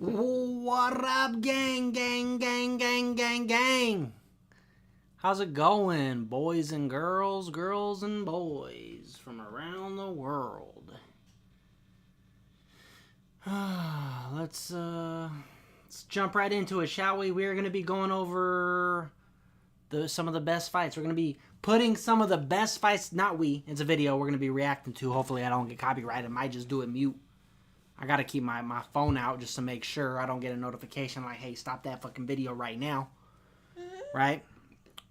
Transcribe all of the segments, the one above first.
What up, gang, gang, gang, gang, gang, gang? How's it going, boys and girls, girls and boys from around the world? Let's jump right into it, shall we? We're going to be going over some of the best fights. We're going to be putting some of the best fights, not we, it's a video we're going to be reacting to. Hopefully I don't get copyrighted. I might just do it mute. I gotta keep my phone out just to make sure I don't get a notification like, hey, stop that fucking video right now. Right?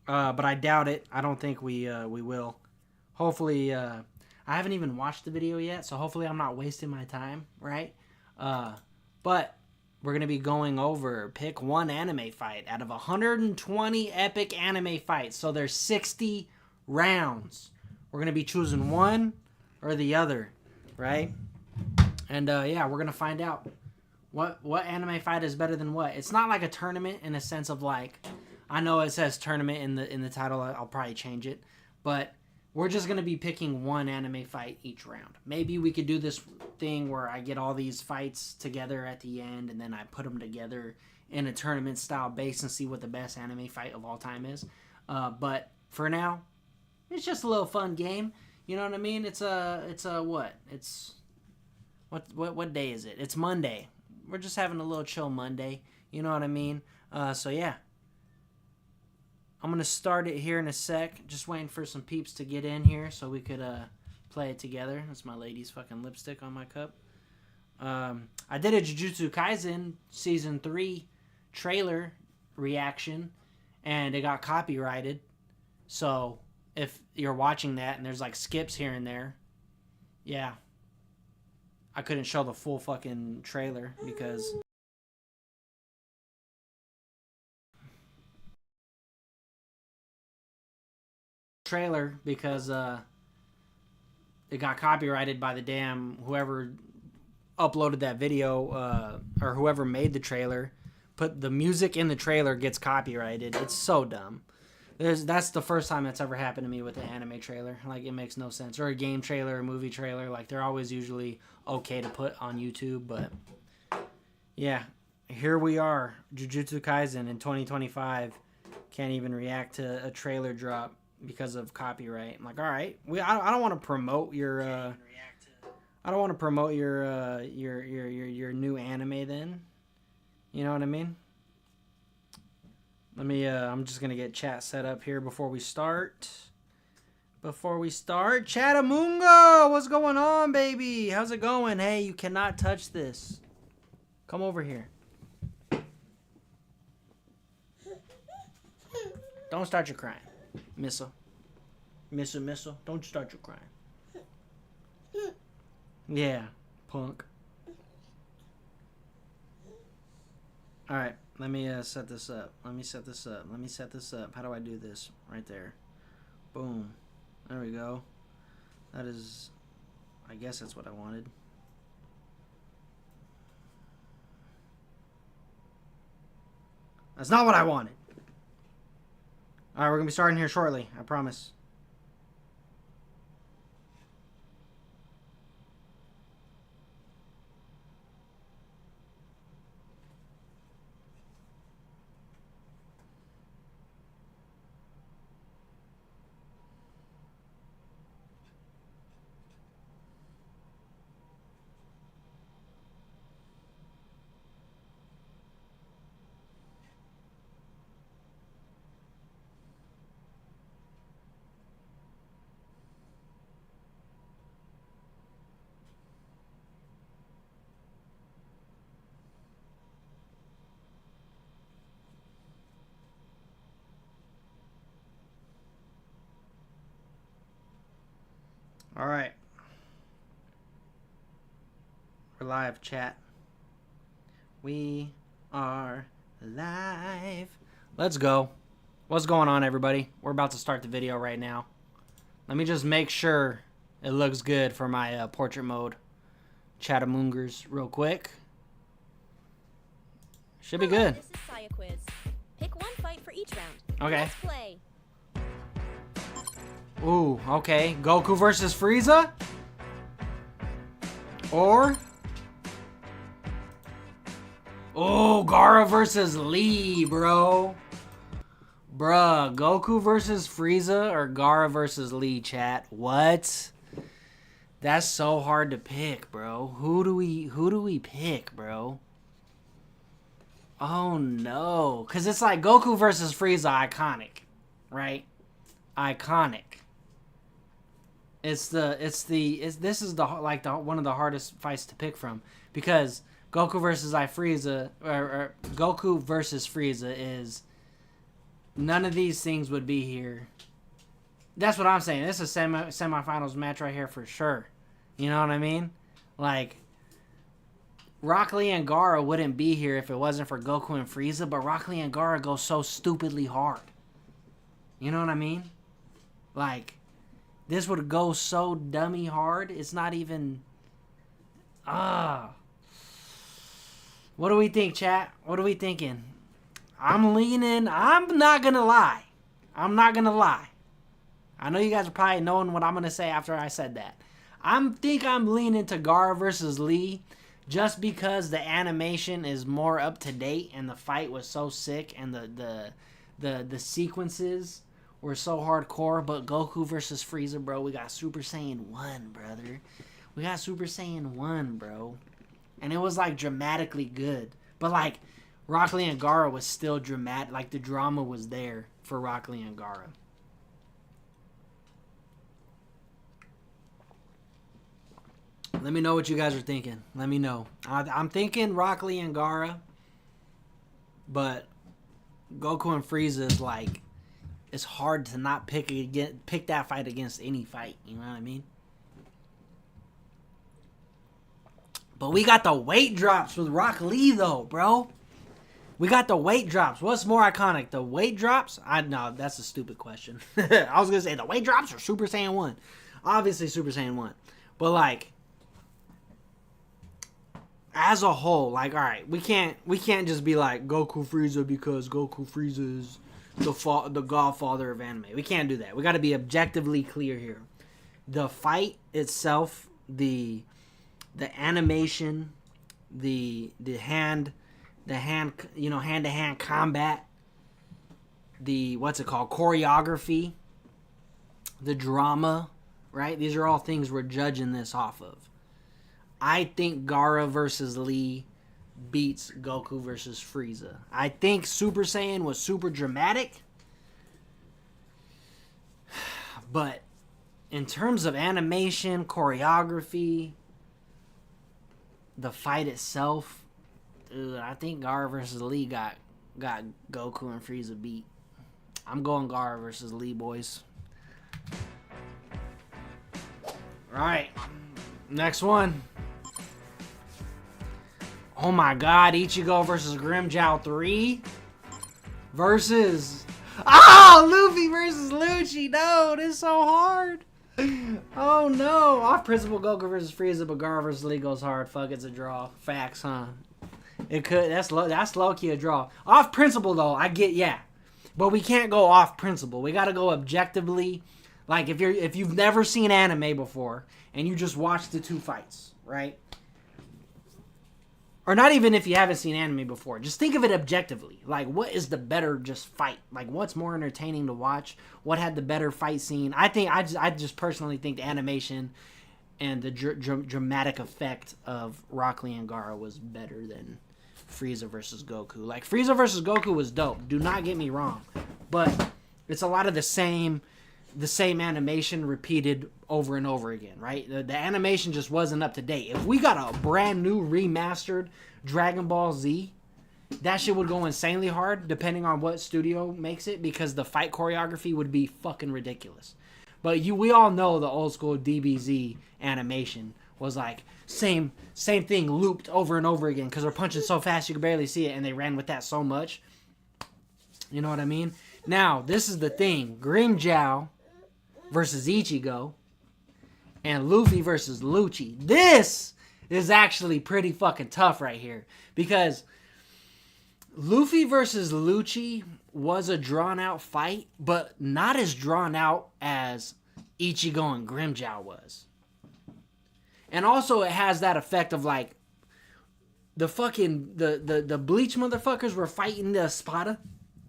But I doubt it. I don't think we will. Hopefully, I haven't even watched the video yet, so hopefully I'm not wasting my time, right? But we're gonna be going over pick one anime fight out of 120 epic anime fights. So there's 60 rounds. We're gonna be choosing one or the other, right? And yeah, we're gonna find out what anime fight is better than what. It's not like a tournament in a sense of like, I know it says tournament in the title. I'll probably change it, but we're just gonna be picking one anime fight each round. Maybe we could do this thing where I get all these fights together at the end, and then I put them together in a tournament style base and see what the best anime fight of all time is. But for now, it's just a little fun game. You know what I mean? It's what day is it? It's Monday. We're just having a little chill Monday. You know what I mean? So yeah. I'm going to start it here in a sec. Just waiting for some peeps to get in here so we could play it together. That's my lady's fucking lipstick on my cup. I did a Jujutsu Kaisen Season 3 trailer reaction, and it got copyrighted. So if you're watching that and there's like skips here and there, yeah. I couldn't show the full fucking trailer because it got copyrighted by the damn whoever uploaded that video or whoever made the trailer. Put the music in the trailer gets copyrighted. It's so dumb. That's the first time that's ever happened to me with an anime trailer. Like, it makes no sense. Or a game trailer, a movie trailer. Like, they're always usually okay to put on YouTube. But, yeah. Here we are. Jujutsu Kaisen in 2025. Can't even react to a trailer drop because of copyright. I'm like, all right. I don't want to promote your... I don't want to promote your new anime then. You know what I mean? Let me, I'm just going to get chat set up here before we start. Chatamungo! What's going on, baby? How's it going? Hey, you cannot touch this. Come over here. Don't start your crying. Missile. Don't start your crying. Yeah, punk. Alright. Let me set this up. Let me set this up. How do I do this? Right there. Boom. There we go. That is... I guess that's what I wanted. That's not what I wanted. Alright, we're going to be starting here shortly. I promise. All right. We're live, chat. We are live. Let's go. What's going on, everybody? We're about to start the video right now. Let me just make sure it looks good for my portrait mode. Chatamungers real quick. Should be good. This is Saya Quiz. Pick one fight for each round. Okay. Let's play. Ooh, okay. Goku versus Frieza? Or Oh, Gaara versus Lee, bro. Bruh, Goku versus Frieza or Gaara versus Lee, chat? What? That's so hard to pick, bro. Who do we pick, bro? Oh no, cause it's like Goku versus Frieza, iconic, right? Iconic. This is one of the hardest fights to pick from because Goku versus Frieza or Goku versus Frieza is none of these things would be here. That's what I'm saying. This is a semifinals match right here for sure. You know what I mean? Like Rock Lee and Gaara wouldn't be here if it wasn't for Goku and Frieza, but Rock Lee and Gaara go so stupidly hard. You know what I mean? Like, this would go so dummy hard, it's not even... What do we think, chat? What are we thinking? I'm leaning... I'm not gonna lie. I know you guys are probably knowing what I'm gonna say after I said that. I'm leaning to Gaara versus Lee just because the animation is more up to date and the fight was so sick and the sequences were so hardcore. But Goku versus Frieza, bro, we got Super Saiyan 1, brother. We got Super Saiyan 1, bro. And it was like dramatically good. But like Rock Lee and Gaara was still dramatic. Like the drama was there for Rock Lee and Gaara. Let me know what you guys are thinking. Let me know. I'm thinking Rock Lee and Gaara, but Goku and Frieza is like, it's hard to not pick that fight against any fight. You know what I mean? But we got the weight drops with Rock Lee though, bro. We got the weight drops. What's more iconic, the weight drops? No, that's a stupid question. I was gonna say the weight drops or Super Saiyan 1. Obviously Super Saiyan 1, but like. As a whole, like, all right, we can't just be like Goku Frieza because Goku Frieza is the godfather of anime. We can't do that. We got to be objectively clear here. The fight itself, the animation, the hand to hand combat, the choreography, the drama, right? These are all things we're judging this off of. I think Gaara versus Lee beats Goku versus Frieza. I think Super Saiyan was super dramatic. But in terms of animation, choreography, the fight itself, dude, I think Gaara versus Lee got Goku and Frieza beat. I'm going Gaara versus Lee, boys. All right. Next one. Oh my god, Ichigo versus Grimmjow 3 versus... Luffy versus Lucci. No, this is so hard. Oh no. Off principle, Goku versus Frieza, but Gaara versus Lee goes hard. Fuck, it's a draw. Facts, huh? It could. That's low-key a draw. Off principle, though, I get, yeah. But we can't go off principle. We gotta go objectively. Like, if you've never seen anime before, and you just watched the two fights, right? Or not even if you haven't seen anime before. Just think of it objectively. Like, what is the better just fight? Like, what's more entertaining to watch? What had the better fight scene? I just personally think the animation and the dramatic effect of Rock Lee and Gaara was better than Frieza versus Goku. Like, Frieza versus Goku was dope. Do not get me wrong. But it's a lot of the same animation repeated over and over again, right? The animation just wasn't up to date. If we got a brand new remastered Dragon Ball Z, that shit would go insanely hard depending on what studio makes it because the fight choreography would be fucking ridiculous. But we all know the old school DBZ animation was like same thing looped over and over again because they're punching so fast you could barely see it and they ran with that so much. You know what I mean? Now, this is the thing. Grimmjow versus Ichigo and Luffy versus Lucci. This is actually pretty fucking tough right here because Luffy versus Lucci was a drawn out fight, but not as drawn out as Ichigo and Grimmjow was. And also it has that effect of like the fucking the Bleach motherfuckers were fighting the Espada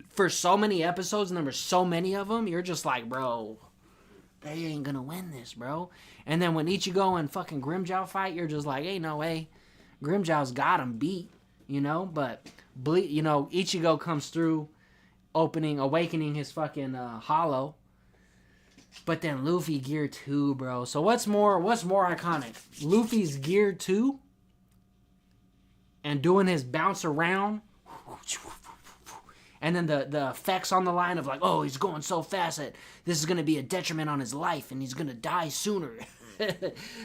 for so many episodes, and there were so many of them. You're just like, bro, they ain't gonna win this, bro. And then when Ichigo and fucking Grimmjow fight, you're just like, hey, no way, Grimmjow's got him beat, you know. But Ichigo comes through, awakening his fucking hollow. But then Luffy Gear 2, bro. So what's more iconic? Luffy's Gear 2 and doing his bounce around. And then the effects on the line of like, oh, he's going so fast that this is going to be a detriment on his life and he's going to die sooner.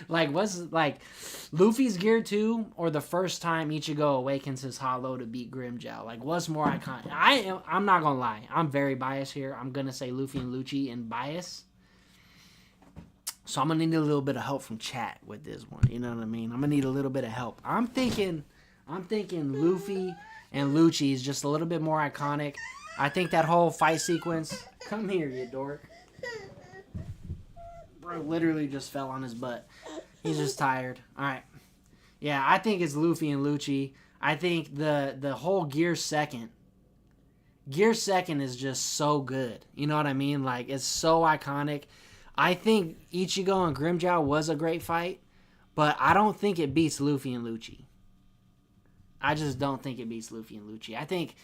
Like, what's like Luffy's Gear 2 or the first time Ichigo awakens his hollow to beat Grimmjow? Like, what's more iconic? I'm not going to lie. I'm very biased here. I'm going to say Luffy and Lucci in bias. So I'm going to need a little bit of help from chat with this one. You know what I mean? I'm going to need a little bit of help. I'm thinking Luffy and Lucci is just a little bit more iconic. I think that whole fight sequence... Come here, you dork. Bro literally just fell on his butt. He's just tired. Alright. Yeah, I think it's Luffy and Lucci. I think the whole Gear Second is just so good. You know what I mean? Like, it's so iconic. I think Ichigo and Grimmjow was a great fight, but I don't think it beats Luffy and Lucci. I just don't think it beats Luffy and Lucci. I think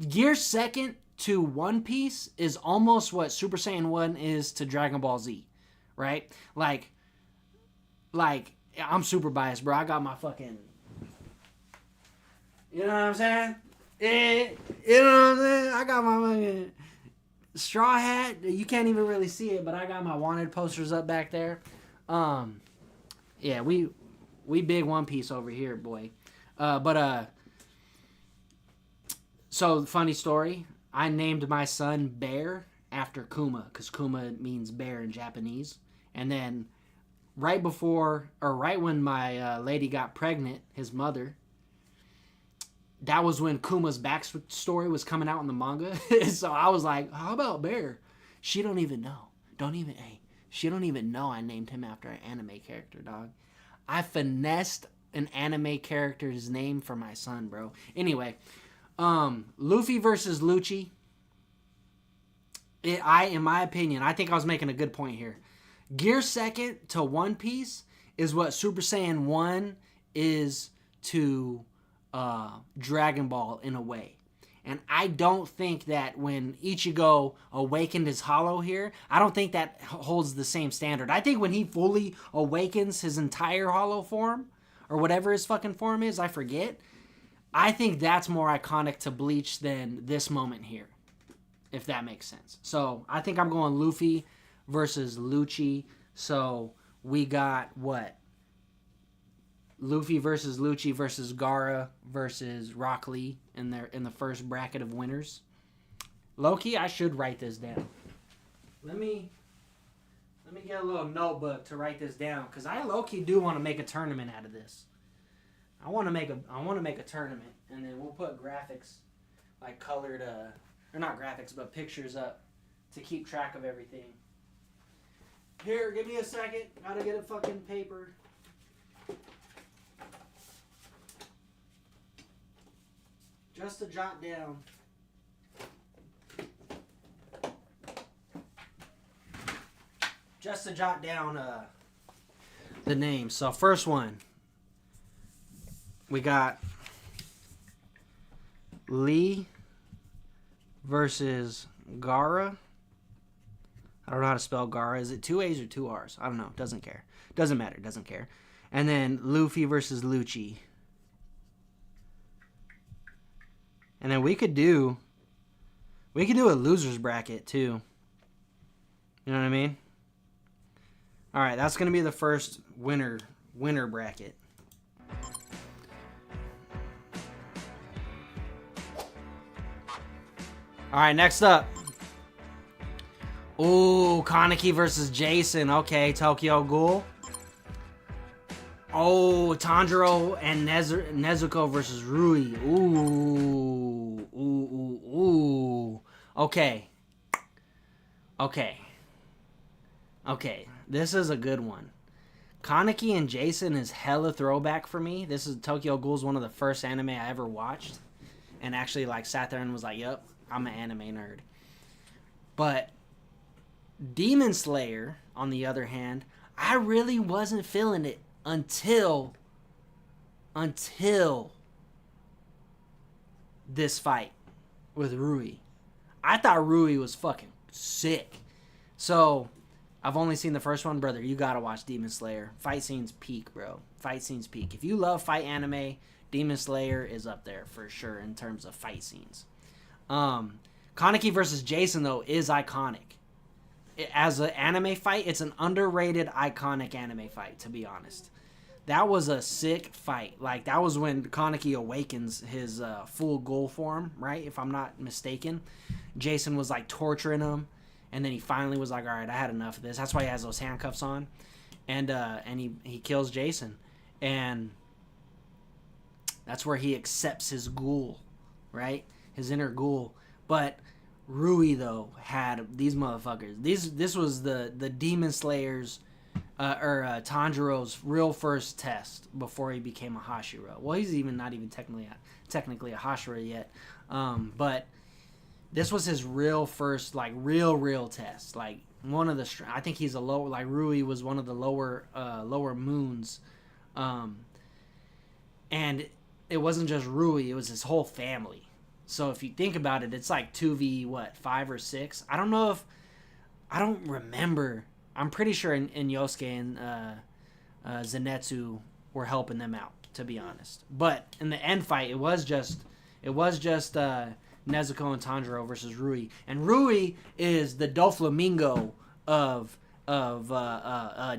Gear Second to One Piece is almost what Super Saiyan 1 is to Dragon Ball Z, right? Like I'm super biased, bro. I got my fucking... You know what I'm saying? You know what I'm saying? I got my fucking... straw hat. You can't even really see it, but I got my wanted posters up back there. Yeah, we big One Piece over here, boy. So funny story. I named my son Bear after Kuma because Kuma means bear in Japanese. And then right when my lady got pregnant, his mother, that was when Kuma's backstory was coming out in the manga. So I was like, how about Bear? She don't even know. She don't even know I named him after an anime character, dog. I finessed an anime character's name for my son, bro. Anyway, Luffy versus Lucci. In my opinion, I think I was making a good point here. Gear Second to One Piece is what Super Saiyan 1 is to Dragon Ball in a way. And I don't think that when Ichigo awakened his hollow here, I don't think that holds the same standard. I think when he fully awakens his entire hollow form, or whatever his fucking form is, I forget, I think that's more iconic to Bleach than this moment here, if that makes sense. So I think I'm going Luffy versus Lucci. So we got what? Luffy versus Lucci versus Gaara versus Rock Lee in the first bracket of winners. Low-key, I should write this down. Let me get a little notebook to write this down because I low-key do want to make a tournament out of this. I want to make a tournament, and then we'll put graphics, like colored, or not graphics, but pictures up to keep track of everything. Here, give me a second. Gotta get a fucking paper. Just to jot down. The names. So first one, we got Lee versus Gaara. I don't know how to spell Gaara. Is it 2 A's or 2 R's? I don't know. Doesn't care. Doesn't matter. Doesn't care. And then Luffy versus Lucci. And then we could do a losers bracket too. You know what I mean? All right, that's going to be the first winner bracket. All right, next up. Ooh, Kaneki versus Jason. Okay, Tokyo Ghoul. Oh, Tanjiro and Nezuko versus Rui. Ooh. Okay. This is a good one. Kaneki and Jason is hella throwback for me. This is Tokyo Ghoul's one of the first anime I ever watched. And actually like sat there and was like, yep, I'm an anime nerd. But Demon Slayer, on the other hand, I really wasn't feeling it until this fight with Rui. I thought Rui was fucking sick. So, I've only seen the first one, brother. You gotta watch Demon Slayer. Fight scenes peak, bro. Fight scenes peak. If you love fight anime, Demon Slayer is up there for sure in terms of fight scenes. Kaneki versus Jason, though, is iconic. As an anime fight, it's an underrated, iconic anime fight, to be honest. That was a sick fight. Like, that was when Kaneki awakens his full ghoul form, right? If I'm not mistaken. Jason was, like, torturing him. And then he finally was like, all right, I had enough of this. That's why he has those handcuffs on. And he kills Jason. And that's where he accepts his ghoul, right? His inner ghoul. But Rui, though, had these motherfuckers. This was the Demon Slayer's, Tanjiro's real first test before he became a Hashira. Well, he's not even technically a Hashira yet. But this was his real first, like, real test. Like, one of the, I think he's a lower, like, Rui was one of the lower moons. And it wasn't just Rui, it was his whole family. So if you think about it, it's like 5 or 6. I don't remember. I'm pretty sure in Yosuke and Zenitsu were helping them out, to be honest. But in the end fight, it was just Nezuko and Tanjiro versus Rui. And Rui is the Doflamingo of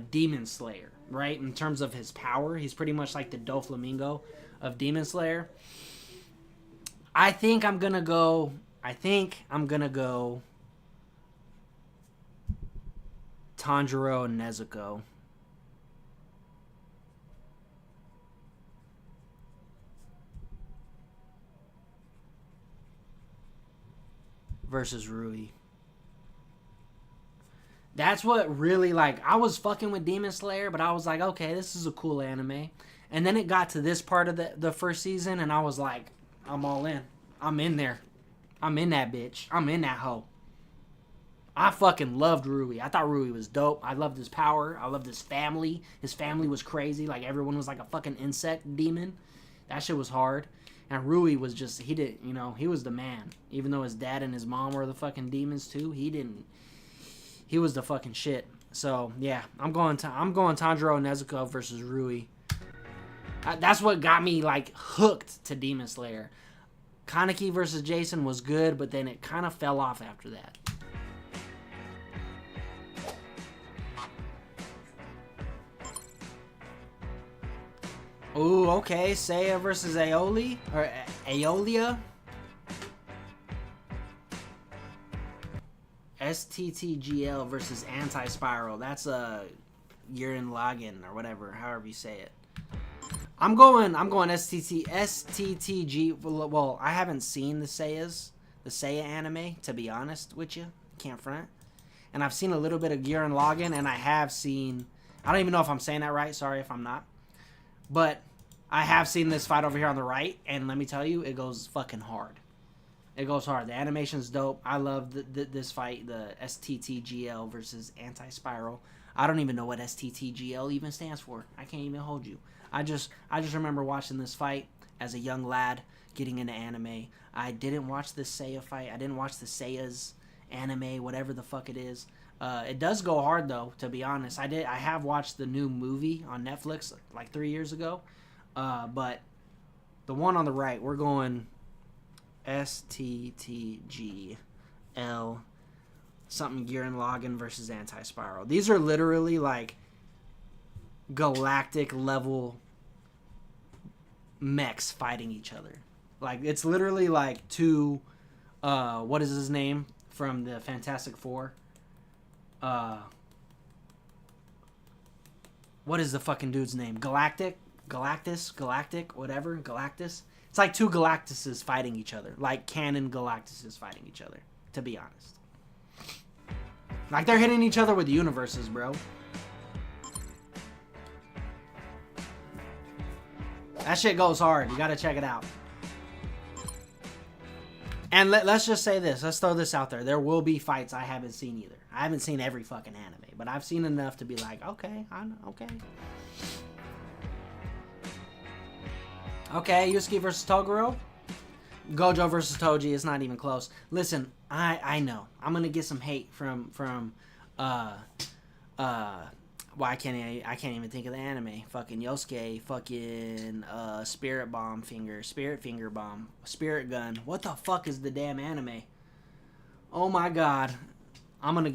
Demon Slayer, right? In terms of his power, he's pretty much like the Doflamingo of Demon Slayer. I think I'm gonna go Tanjiro and Nezuko. Versus Rui. That's what really, like, I was fucking with Demon Slayer, but I was like, okay, this is a cool anime. And then it got to this part of the first season, and I was like, I'm all in. I'm in there. I'm in that bitch. I'm in that hoe. I fucking loved Rui. I thought Rui was dope. I loved his power. I loved his family. His family was crazy. Like, everyone was like a fucking insect demon. That shit was hard. And Rui was just, he was the man. Even though his dad and his mom were the fucking demons too, he was the fucking shit. So, yeah, I'm going Tanjiro and Nezuko versus Rui. That's what got me, like, hooked to Demon Slayer. Kaneki versus Jason was good, but then it kind of fell off after that. Ooh, okay. Seiya versus Aoi, or Aeolia. STTGL versus Anti-Spiral. That's a Gurren Lagann or whatever, however you say it. I'm going STTG. Well, I haven't seen the Seiya anime, to be honest with you. Can't front. And I've seen a little bit of Gurren Lagann, and I don't even know if I'm saying that right. Sorry if I'm not. But I have seen this fight over here on the right, and let me tell you, it goes fucking hard. It goes hard. The animation's dope. I love this fight, the STTGL versus Anti-Spiral. I don't even know what STTGL even stands for. I can't even hold you. I just remember watching this fight as a young lad getting into anime. I didn't watch the Seiya fight. I didn't watch the Seiya's anime, whatever the fuck it is. It does go hard, though, to be honest. I have watched the new movie on Netflix like 3 years ago. But the one on the right, we're going STTGL something Gurren Lagann versus Anti-Spiral. These are literally like galactic level mechs fighting each other. Like, it's literally like two, what is his name from the Fantastic Four? What is the fucking dude's name? Galactus, whatever, Galactus. It's like two Galactuses fighting each other. Like canon Galactuses fighting each other, to be honest. Like, they're hitting each other with universes, bro. That shit goes hard. You gotta check it out. And let's just say this. Let's throw this out there. There will be fights I haven't seen either. I haven't seen every fucking anime, but I've seen enough to be like, okay, okay. Okay, Yusuke versus Toguro. Gojo versus Toji. It's not even close. Listen, I know I'm gonna get some hate from well, I can't even think of the anime. Fucking Yosuke, fucking Spirit Finger Bomb, Spirit Gun. What the fuck is the damn anime? Oh my god. I'm on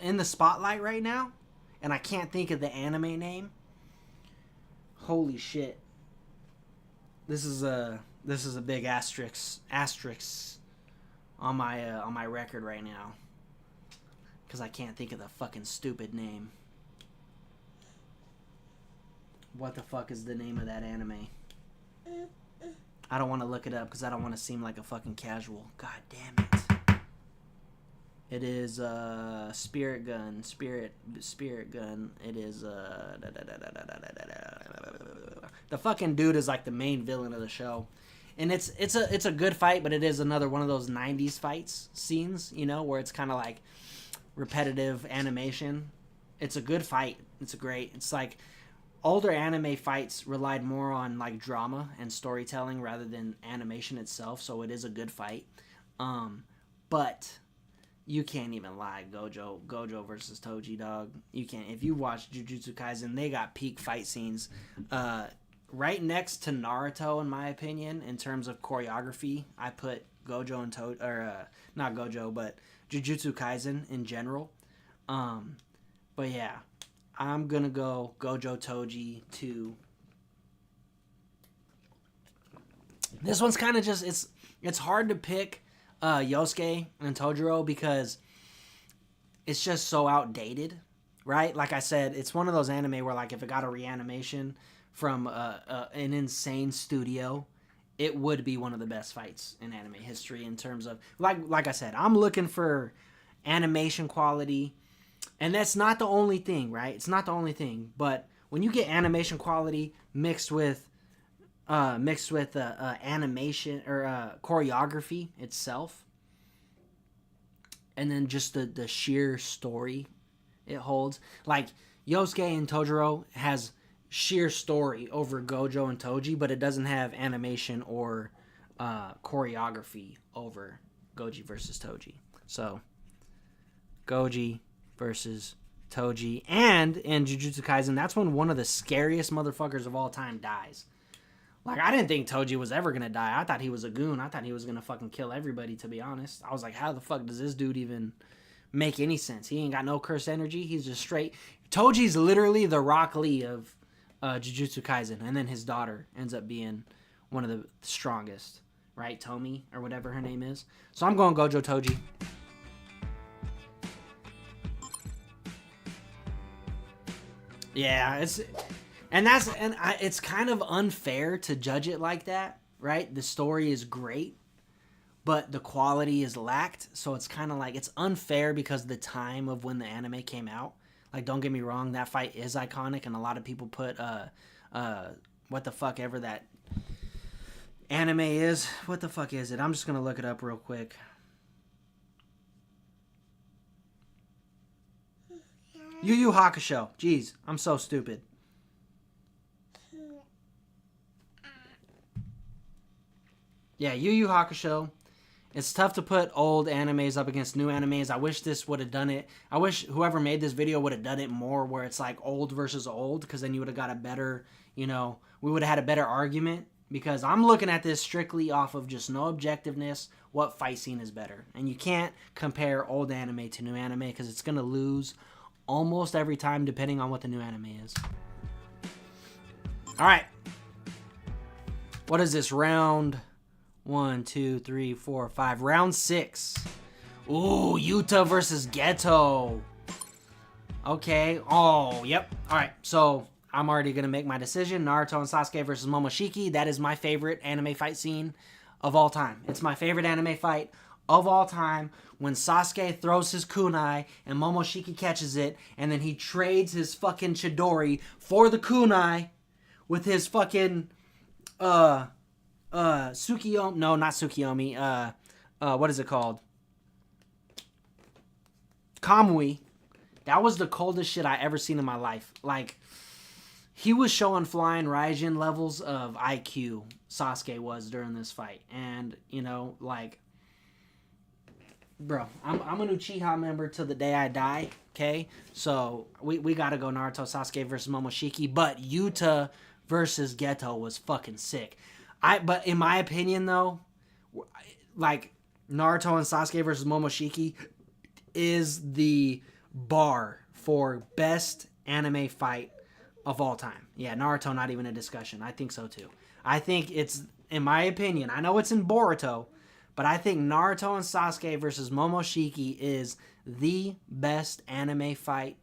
in the spotlight right now and I can't think of the anime name. Holy shit. This is a big asterisk on my record right now. Because I can't think of the fucking stupid name. What the fuck is the name of that anime? I don't want to look it up because I don't want to seem like a fucking casual. God damn it. It is Spirit Gun. Spirit Gun. It is the fucking dude is like the main villain of the show. And it's a good fight, but it is another one of those 90s fights scenes, you know, where it's kind of like repetitive animation. It's a good fight. It's like older anime fights relied more on like drama and storytelling rather than animation itself, so it is a good fight. But you can't even lie, Gojo versus Toji, dog. You can't. If you watch Jujutsu Kaisen, they got peak fight scenes right next to Naruto, in my opinion, in terms of choreography. I put Gojo and not Gojo, but Jujutsu Kaisen in general. But yeah, I'm gonna go Gojo Toji 2. This one's kind of just it's hard to pick Yosuke and Tojiro because it's just so outdated, right? Like I said, it's one of those anime where like if it got a reanimation from an insane studio, it would be one of the best fights in anime history in terms of, like I said, I'm looking for animation quality, and that's not the only thing, right? It's not the only thing, but when you get animation quality mixed with animation or choreography itself, and then just the sheer story it holds, like Yosuke and Tojiro has sheer story over Gojo and Toji, but it doesn't have animation or choreography over Goji versus Toji. So Goji versus Toji. And in Jujutsu Kaisen, that's when one of the scariest motherfuckers of all time dies. Like, I didn't think Toji was ever gonna die. I thought he was a goon. I thought he was gonna fucking kill everybody, to be honest. I was like, how the fuck does this dude even make any sense? He ain't got no cursed energy. He's just straight. Toji's literally the Rock Lee of Jujutsu Kaisen. And then his daughter ends up being one of the strongest, right? Tomi, or whatever her name is. So I'm going Gojo Toji. Yeah, it's kind of unfair to judge it like that, right? The story is great, but the quality is lacked. So it's kind of like, it's unfair because of the time of when the anime came out. Like, don't get me wrong, that fight is iconic, and a lot of people put what the fuck ever that anime is. What the fuck is it? I'm just gonna look it up real quick. Yu Yu Hakusho. Jeez, I'm so stupid. Yeah, Yu Yu Hakusho. It's tough to put old animes up against new animes. I wish this would have done it. I wish whoever made this video would have done it more where it's like old versus old, because then you would have got a better, we would have had a better argument, because I'm looking at this strictly off of just no objectiveness, what fight scene is better. And you can't compare old anime to new anime because it's going to lose almost every time depending on what the new anime is. All right. What is this? Round 1, 2, 3, 4, 5. Round 6. Ooh, Yuta versus Geto. Okay. Oh, yep. All right. So I'm already going to make my decision. Naruto and Sasuke versus Momoshiki. That is my favorite anime fight scene of all time. It's my favorite anime fight of all time. When Sasuke throws his kunai and Momoshiki catches it, and then he trades his fucking Chidori for the kunai with his fucking Tsukiyomi. No, not Tsukiyomi. What is it called? Kamui. That was the coldest shit I ever seen in my life. Like, he was showing flying Raijin levels of IQ, Sasuke was, during this fight. And, you know, like, bro, I'm an Uchiha member till the day I die, okay? So, we gotta go Naruto Sasuke versus Momoshiki. But Yuta versus Geto was fucking sick. But in my opinion, though, like, Naruto and Sasuke versus Momoshiki is the bar for best anime fight of all time. Yeah, Naruto, not even a discussion. I think so too. I think it's, in my opinion, I know it's in Boruto, but I think Naruto and Sasuke versus Momoshiki is the best anime fight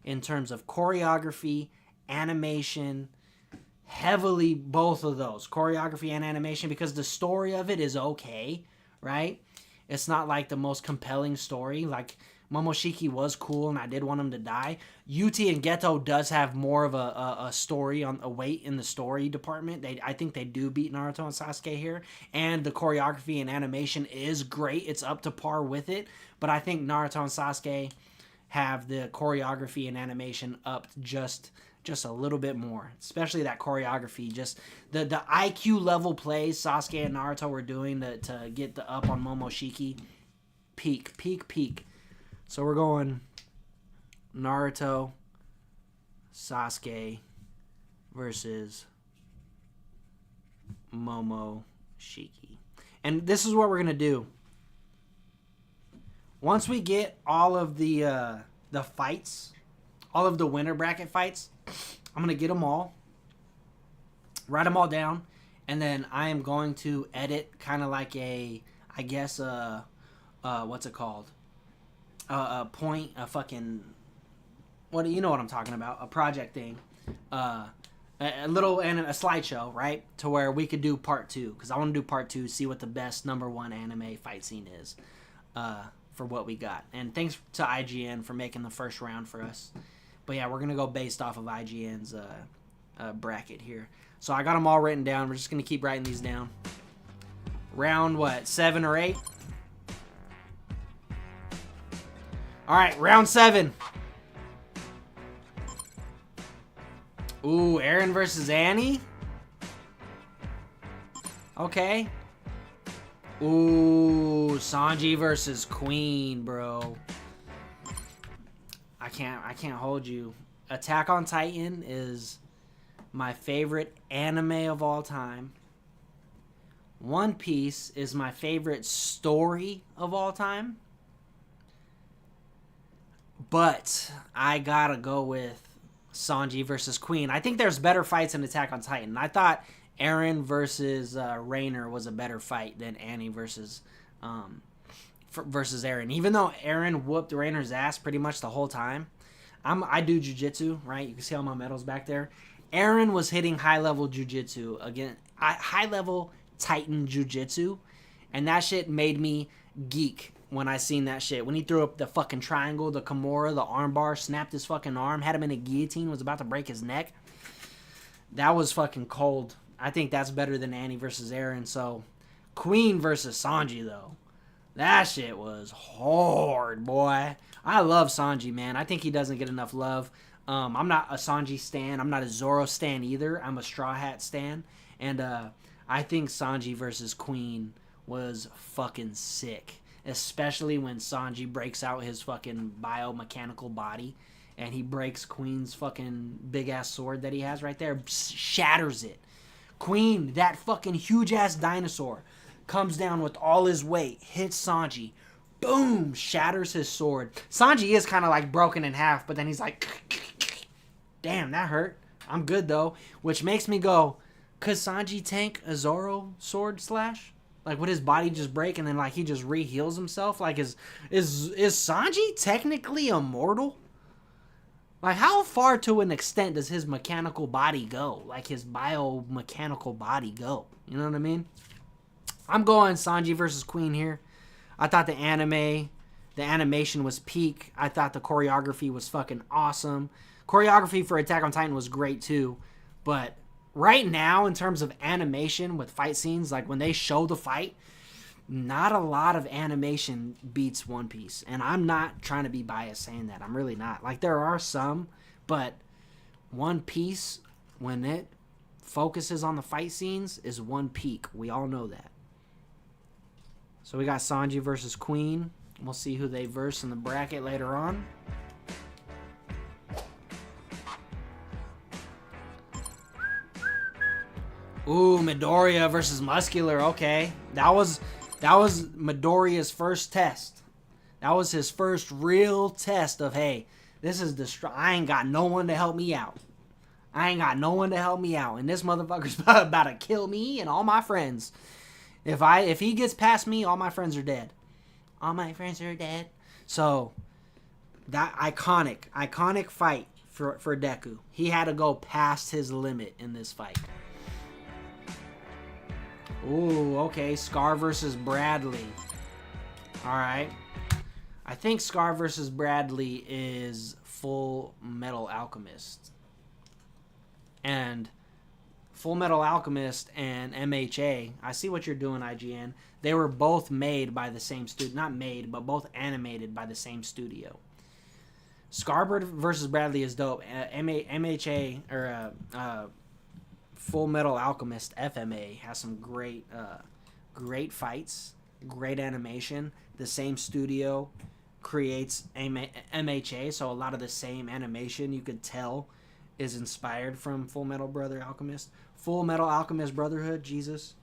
in terms of choreography, animation, heavily both of those, choreography and animation, because the story of it is okay, right? It's not like the most compelling story. Like, Momoshiki was cool, and I did want him to die. UT and Geto does have more of a story, on a weight in the story department. I think they do beat Naruto and Sasuke here, and the choreography and animation is great. It's up to par with it, but I think Naruto and Sasuke have the choreography and animation up just a little bit more, especially that choreography. Just the IQ level plays Sasuke and Naruto were doing to get the up on Momoshiki. Peak. So we're going Naruto, Sasuke versus Momoshiki. And this is what we're going to do. Once we get all of the fights, all of the winner bracket fights, I'm going to get them all, write them all down, and then I am going to edit kind of like a what's it called? A project thing, a slideshow, right? To where we could do part 2, because I want to do part 2, see what the best number 1 anime fight scene is, for what we got. And thanks to IGN for making the first round for us. But yeah, we're gonna go based off of IGN's bracket here. So I got them all written down. We're just gonna keep writing these down. Round 7 or 8? All right, round 7. Ooh, Eren versus Annie. Okay. Ooh, Sanji versus Queen, bro. I can't hold you. Attack on Titan is my favorite anime of all time. One Piece is my favorite story of all time. But I gotta go with Sanji versus Queen. I think there's better fights in Attack on Titan. I thought Eren versus Reiner was a better fight than Annie versus Eren. Even though Eren whooped Reiner's ass pretty much the whole time. I do jiu-jitsu, right? You can see all my medals back there. Eren was hitting high-level jiu-jitsu again, high-level Titan jiu-jitsu, and that shit made me geek when I seen that shit. When he threw up the fucking triangle, the Kimura, the armbar, snapped his fucking arm, had him in a guillotine, was about to break his neck. That was fucking cold. I think that's better than Annie versus Eren. So, Queen versus Sanji, though. That shit was hard, boy. I love Sanji, man. I think he doesn't get enough love. I'm not a Sanji stan. I'm not a Zoro stan either. I'm a Straw Hat stan. And I think Sanji versus Queen was fucking sick. Especially when Sanji breaks out his fucking biomechanical body and he breaks Queen's fucking big-ass sword that he has right there. Shatters it. Queen, that fucking huge-ass dinosaur, comes down with all his weight, hits Sanji. Boom! Shatters his sword. Sanji is kind of like broken in half, but then he's like, damn, that hurt. I'm good, though. Which makes me go, could Sanji tank a Zoro sword slash? Like, would his body just break and then, like, he just re-heals himself? Like, is Sanji technically immortal? Like, how far to an extent does his mechanical body go? Like, his biomechanical body go? You know what I mean? I'm going Sanji versus Queen here. I thought the animation was peak. I thought the choreography was fucking awesome. Choreography for Attack on Titan was great, too. But right now, in terms of animation with fight scenes, like when they show the fight, not a lot of animation beats One Piece. And I'm not trying to be biased saying that. I'm really not. Like, there are some, but One Piece, when it focuses on the fight scenes, is one peak. We all know that. So we got Sanji versus Queen. We'll see who they verse in the bracket later on. Ooh, Midoriya versus Muscular. Okay, that was Midoriya's first test. That was his first real test of, hey, this is I ain't got no one to help me out. I ain't got no one to help me out, and this motherfucker's about to kill me and all my friends. If he gets past me, all my friends are dead. All my friends are dead. So that iconic fight for Deku. He had to go past his limit in this fight. Ooh, okay. Scar versus Bradley. Alright. I think Scar versus Bradley is Full Metal Alchemist. And Full Metal Alchemist and MHA, I see what you're doing, IGN. They were both made by the same studio. Not made, but both animated by the same studio. Scar versus Bradley is dope. MHA, or Full Metal Alchemist FMA has some great fights, great animation. The same studio creates MHA, so a lot of the same animation you could tell is inspired from Full Metal Brother Alchemist. Full Metal Alchemist Brotherhood, Jesus.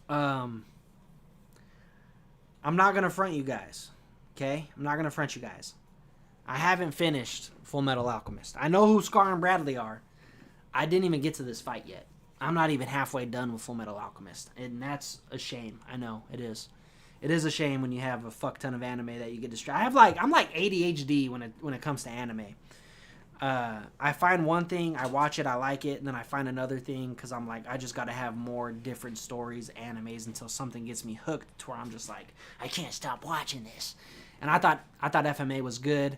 I'm not gonna front you guys, okay? I'm not gonna front you guys. I haven't finished Full Metal Alchemist. I know who Scar and Bradley are. I didn't even get to this fight yet. I'm not even halfway done with Full Metal Alchemist. And that's a shame. I know, it is. It is a shame when you have a fuck ton of anime that you get distracted. I'm like ADHD when it comes to anime. I find one thing, I watch it, I like it, and then I find another thing because I'm like, I just got to have more different stories, animes, until something gets me hooked to where I'm just like, I can't stop watching this. And I thought FMA was good.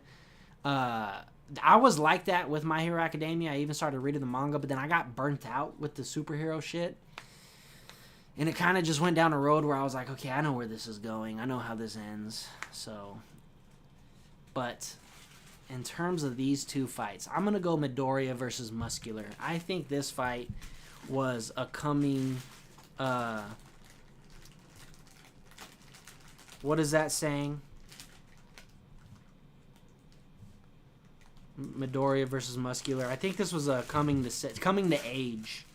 I was like that with My Hero Academia. I even started reading the manga, but then I got burnt out with the superhero shit. And it kind of just went down a road where I was like, okay, I know where this is going. I know how this ends. So, but in terms of these two fights, I'm going to go Midoriya versus Muscular. I think this fight was a coming... what is that saying? Midoriya versus Muscular. I think this was a coming to age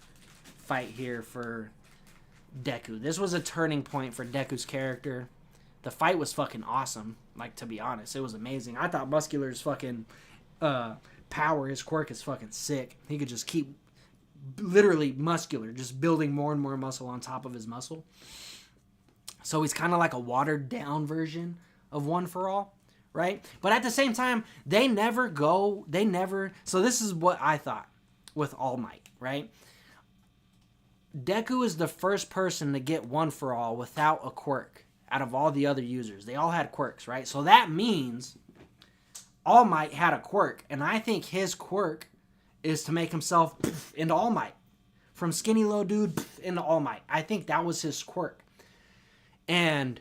fight here for Deku. This was a turning point for Deku's character. The fight was fucking awesome. Like, to be honest, it was amazing. I thought Muscular's fucking power, his quirk is fucking sick. He could just keep literally muscular, just building more and more muscle on top of his muscle. So he's kind of like a watered down version of One for All. Right? But at the same time, so this is what I thought with All Might, right? Deku is the first person to get One for All without a quirk out of all the other users. They all had quirks, right? So that means All Might had a quirk, and I think his quirk is to make himself into All Might. From skinny little dude into All Might. I think that was his quirk. And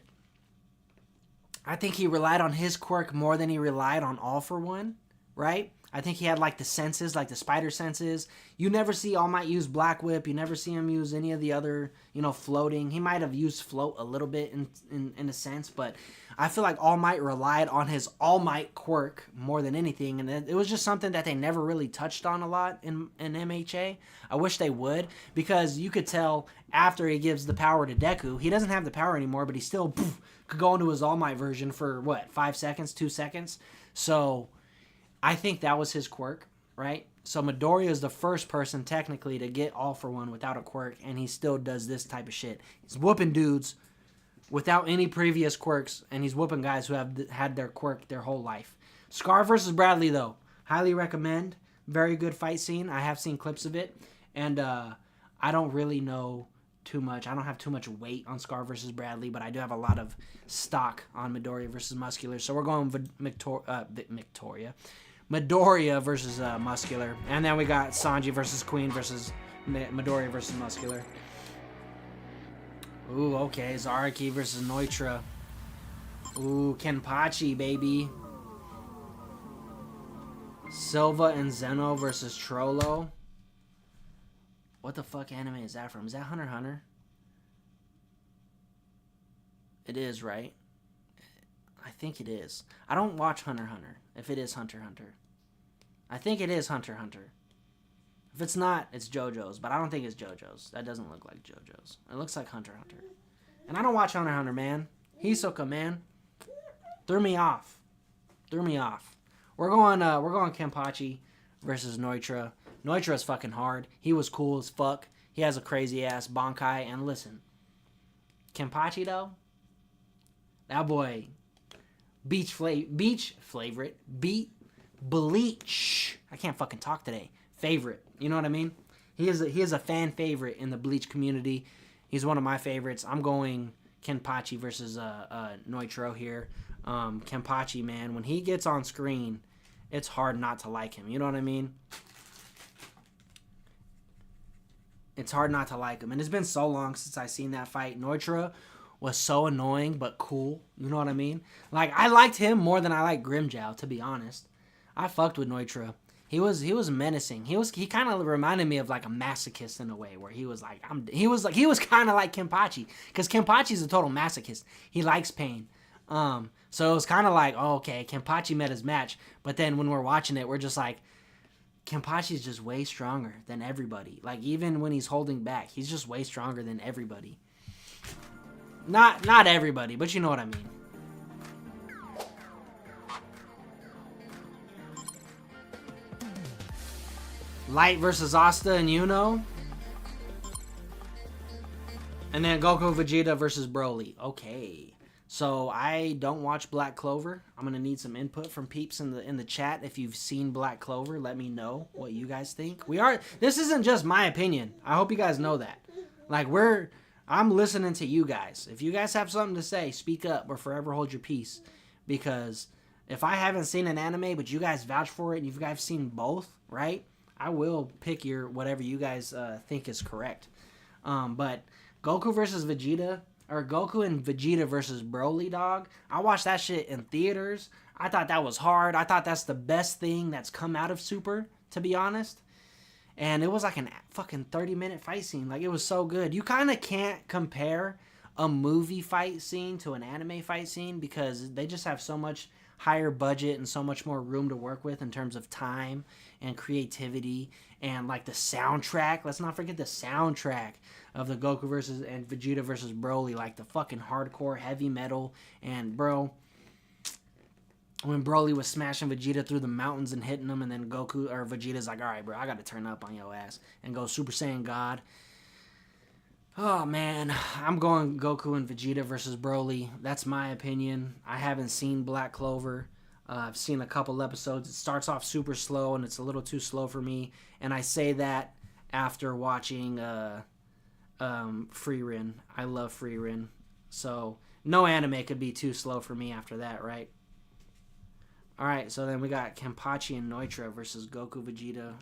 I think he relied on his quirk more than he relied on All for One, right? I think he had like the senses, like the spider senses. You never see All Might use Black Whip. You never see him use any of the other, floating. He might have used float a little bit in a sense, but I feel like All Might relied on his All Might quirk more than anything, and it was just something that they never really touched on a lot in MHA. I wish they would, because you could tell after he gives the power to Deku, he doesn't have the power anymore, but he still could go into his All Might version for, 5 seconds, 2 seconds? So I think that was his quirk, right? So Midoriya is the first person technically to get All for One without a quirk, and he still does this type of shit. He's whooping dudes without any previous quirks, and he's whooping guys who have had their quirk their whole life. Scar versus Bradley, though, highly recommend. Very good fight scene. I have seen clips of it, and I don't really know too much. I don't have too much weight on Scar versus Bradley, but I do have a lot of stock on Midoriya versus Muscular. So we're going with Midoriya versus Muscular. And then we got Sanji versus Queen versus Midoriya versus Muscular. Ooh, okay. Zaraki versus Neutra. Ooh, Kenpachi, baby. Silva and Zeno versus Trollo. What the fuck anime is that from? Is that Hunter x Hunter? It is, right? I think it is. I don't watch Hunter x Hunter. If it is Hunter x Hunter. I think it is Hunter x Hunter. If it's not, it's JoJo's. But I don't think it's JoJo's. That doesn't look like JoJo's. It looks like Hunter x Hunter. And I don't watch Hunter x Hunter, man. Hisoka, man. Threw me off. Threw me off. We're going Kenpachi versus Neutra. Neutra's fucking hard. He was cool as fuck. He has a crazy ass Bankai. And listen, Kenpachi though, that boy, Bleach. I can't fucking talk today. Favorite. You know what I mean? He is a fan favorite in the Bleach community. He's one of my favorites. I'm going Kenpachi versus Neutro here. Kenpachi, man, when he gets on screen, it's hard not to like him. You know what I mean? It's hard not to like him. And it's been so long since I seen that fight. Neutra was so annoying but cool. You know what I mean? Like, I liked him more than I liked Grimmjow, to be honest. I fucked with Neutra. He was menacing. He kind of reminded me of like a masochist in a way, where he was kind of like Kenpachi, because Kenpachi's a total masochist. He likes pain. So it was kind of like, oh, okay, Kenpachi met his match. But then when we're watching it, we're just like, Kenpachi's just way stronger than everybody. Like, even when he's holding back, he's just way stronger than everybody. Not everybody, but you know what I mean. Light versus Asta and Yuno. And then Goku Vegeta versus Broly. Okay. So I don't watch Black Clover. I'm gonna need some input from peeps in the chat. If you've seen Black Clover, let me know what you guys think. This isn't just my opinion. I hope you guys know that. Like, I'm listening to you guys. If you guys have something to say, speak up or forever hold your peace. Because if I haven't seen an anime, but you guys vouch for it, and you guys seen both, right? I will pick whatever you guys think is correct. But Goku versus Vegeta, or Goku and Vegeta versus Broly, dog. I watched that shit in theaters. I thought that was hard. I thought that's the best thing that's come out of Super, to be honest. And it was like a fucking 30-minute fight scene. Like, it was so good. You kind of can't compare a movie fight scene to an anime fight scene, because they just have so much higher budget and so much more room to work with in terms of time and creativity and like the soundtrack. Let's not forget the soundtrack of the Goku versus and Vegeta versus Broly, like the fucking hardcore heavy metal. And bro, when Broly was smashing Vegeta through the mountains and hitting him, and then Goku or Vegeta's like, all right, bro, I gotta turn up on your ass and go Super Saiyan God. Oh, man, I'm going Goku and Vegeta versus Broly. That's my opinion. I haven't seen Black Clover. I've seen a couple episodes. It starts off super slow, and it's a little too slow for me. And I say that after watching Frieren. I love Frieren. So no anime could be too slow for me after that, right? All right, so then we got Kenpachi and Neutra versus Goku Vegeta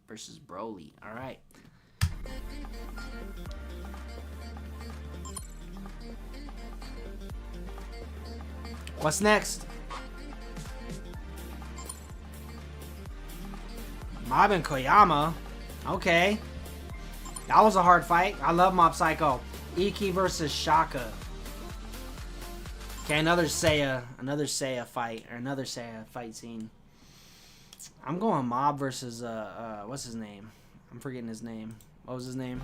versus Broly. All right. What's next? Mob and Koyama. Okay. That was a hard fight. I love Mob Psycho. Iki versus Shaka. Okay, another Seiya fight, or another Seiya fight scene. I'm going Mob versus what's his name? I'm forgetting his name. What was his name?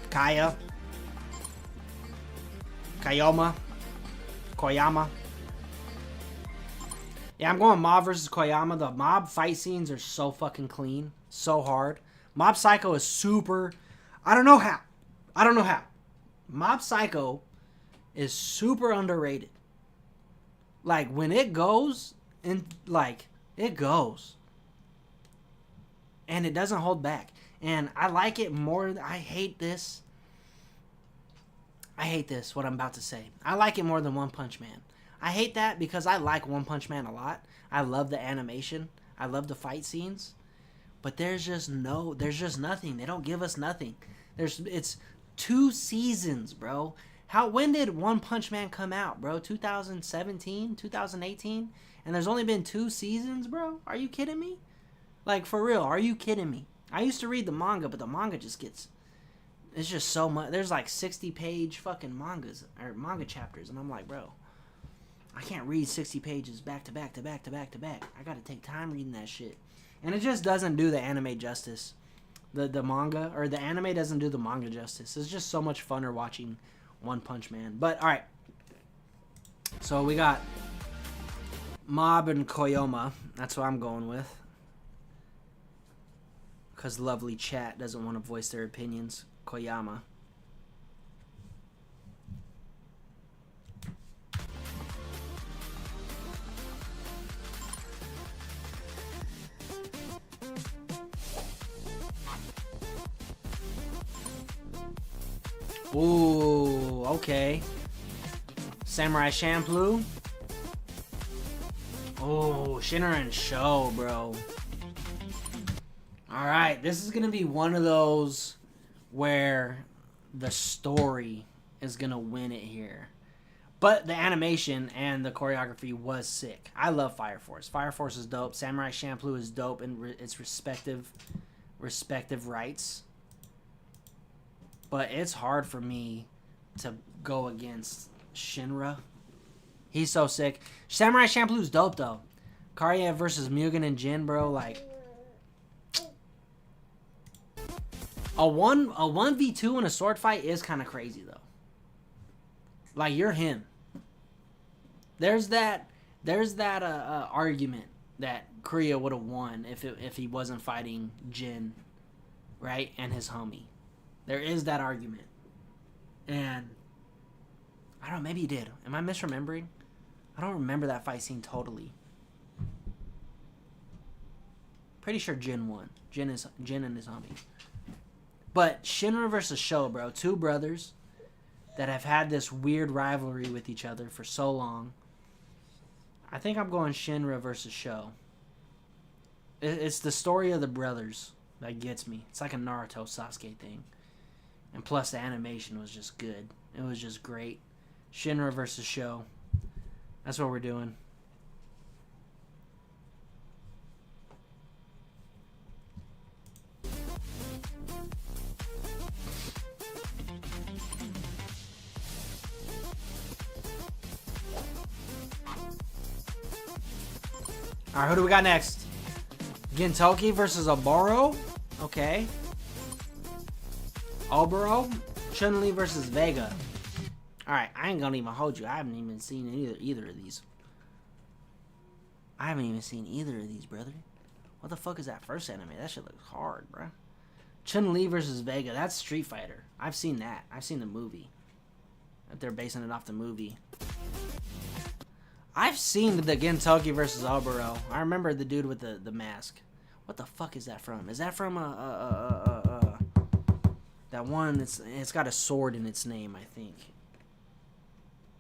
Koyama. Yeah, I'm going Mob versus Koyama. The Mob fight scenes are so fucking clean. So hard. Mob Psycho is super... I don't know how. Mob Psycho is super underrated. Like, when it goes, and like, it goes. And it doesn't hold back. And I like it more... I hate this, what I'm about to say. I like it more than One Punch Man. I hate that because I like One Punch Man a lot. I love the animation. I love the fight scenes. But there's just nothing. They don't give us nothing. It's 2 seasons, bro. When did One Punch Man come out, bro? 2017, 2018? And there's only been 2 seasons, bro? Are you kidding me? Like, for real, are you kidding me? I used to read the manga, but the manga just gets... It's just so much. There's like 60-page fucking mangas, or manga chapters, and I'm like, bro, I can't read 60 pages back to back to back to back to back. I gotta take time reading that shit. And it just doesn't do the anime justice. The manga, or the anime doesn't do the manga justice. It's just so much funner watching One Punch Man. But, alright. So, we got Mob and Koyoma. That's what I'm going with. Because lovely chat doesn't want to voice their opinions. Koyama. Ooh, okay. Samurai Champloo. Oh, Shinra and Sho, bro. Alright, this is going to be one of those where the story is going to win it here. But the animation and the choreography was sick. I love Fire Force. Fire Force is dope. Samurai Champloo is dope in its respective rights. But it's hard for me to go against Shinra. He's so sick. Samurai Champloo's dope, though. Karya versus Mugen and Jin, bro, like... A 1v2 in a sword fight is kind of crazy, though. Like, you're him. There's that argument that Kriya would have won if he wasn't fighting Jin, right, and his homie. There is that argument. And I don't know, maybe he did. Am I misremembering? I don't remember that fight scene totally. Pretty sure Jin won. Jin and his homie. But Shinra versus Sho, bro. 2 brothers that have had this weird rivalry with each other for so long. I think I'm going Shinra versus Sho. It's the story of the brothers that gets me. It's like a Naruto Sasuke thing. And plus the animation was just good. It was just great. Shinra versus Sho. That's what we're doing. Alright, who do we got next? Gintoki versus Oboro? Okay. Oboro? Chun-Li versus Vega. Alright, I ain't gonna even hold you. I haven't even seen either of these. I haven't even seen either of these, brother. What the fuck is that first anime? That shit looks hard, bruh. Chun-Li versus Vega. That's Street Fighter. I've seen that. I've seen the movie. If they're basing it off the movie. I've seen the Gintoki versus Oboro. I remember the dude with the mask. What the fuck is that from? Is that from that one? It's got a sword in its name, I think.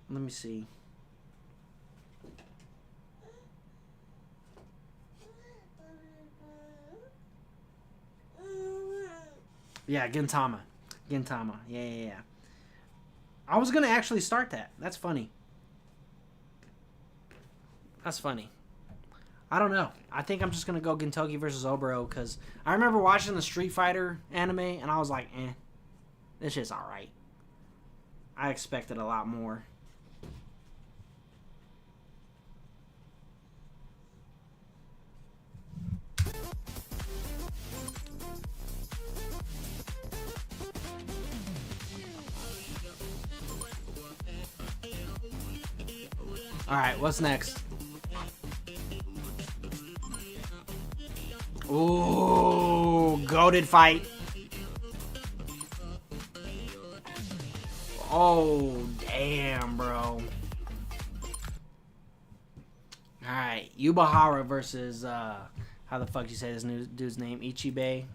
Let me see. Yeah, Gintama. Yeah. I was gonna actually start that. That's funny. That's funny. I don't know. I think I'm just going to go Gintoki versus Oboro because I remember watching the Street Fighter anime and I was like, this shit's alright. I expected a lot more. Alright, what's next? Ooh, goated fight. Oh, damn, bro. Alright, Yubahara versus, how the fuck you say this new dude's name? Ichibe.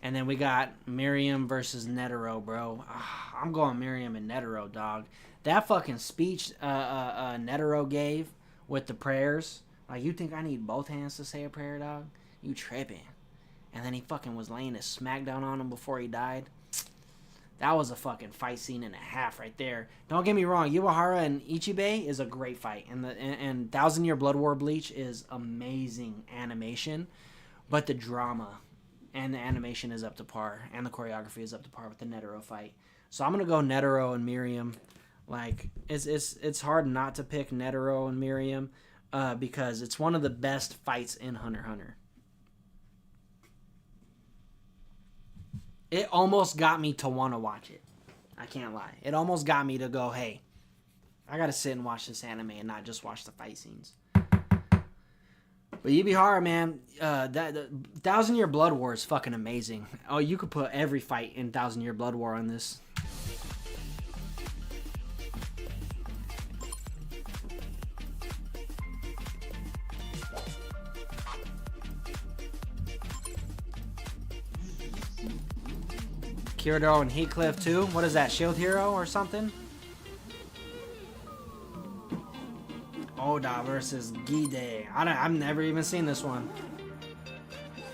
And then we got Miriam versus Netero, bro. I'm going Miriam and Netero, dog. That fucking speech Netero gave with the prayers. Like, you think I need both hands to say a prayer, dog? You tripping. And then he fucking was laying his smackdown on him before he died. That was a fucking fight scene and a half right there. Don't get me wrong, Uehara and Ichibe is a great fight. And Thousand Year Blood War Bleach is amazing animation. But the drama and the animation is up to par. And the choreography is up to par with the Netero fight. So I'm going to go Netero and Miriam. Like, it's hard not to pick Netero and Miriam because it's one of the best fights in Hunter x Hunter. It almost got me to want to watch it. I can't lie. It almost got me to go, hey, I got to sit and watch this anime and not just watch the fight scenes. But Yubihara, man, that Thousand Year Blood War is fucking amazing. Oh, you could put every fight in Thousand Year Blood War on this. Kirito and Heathcliff too. What is that? Shield Hero or something? Oda versus Gide. I've never even seen this one.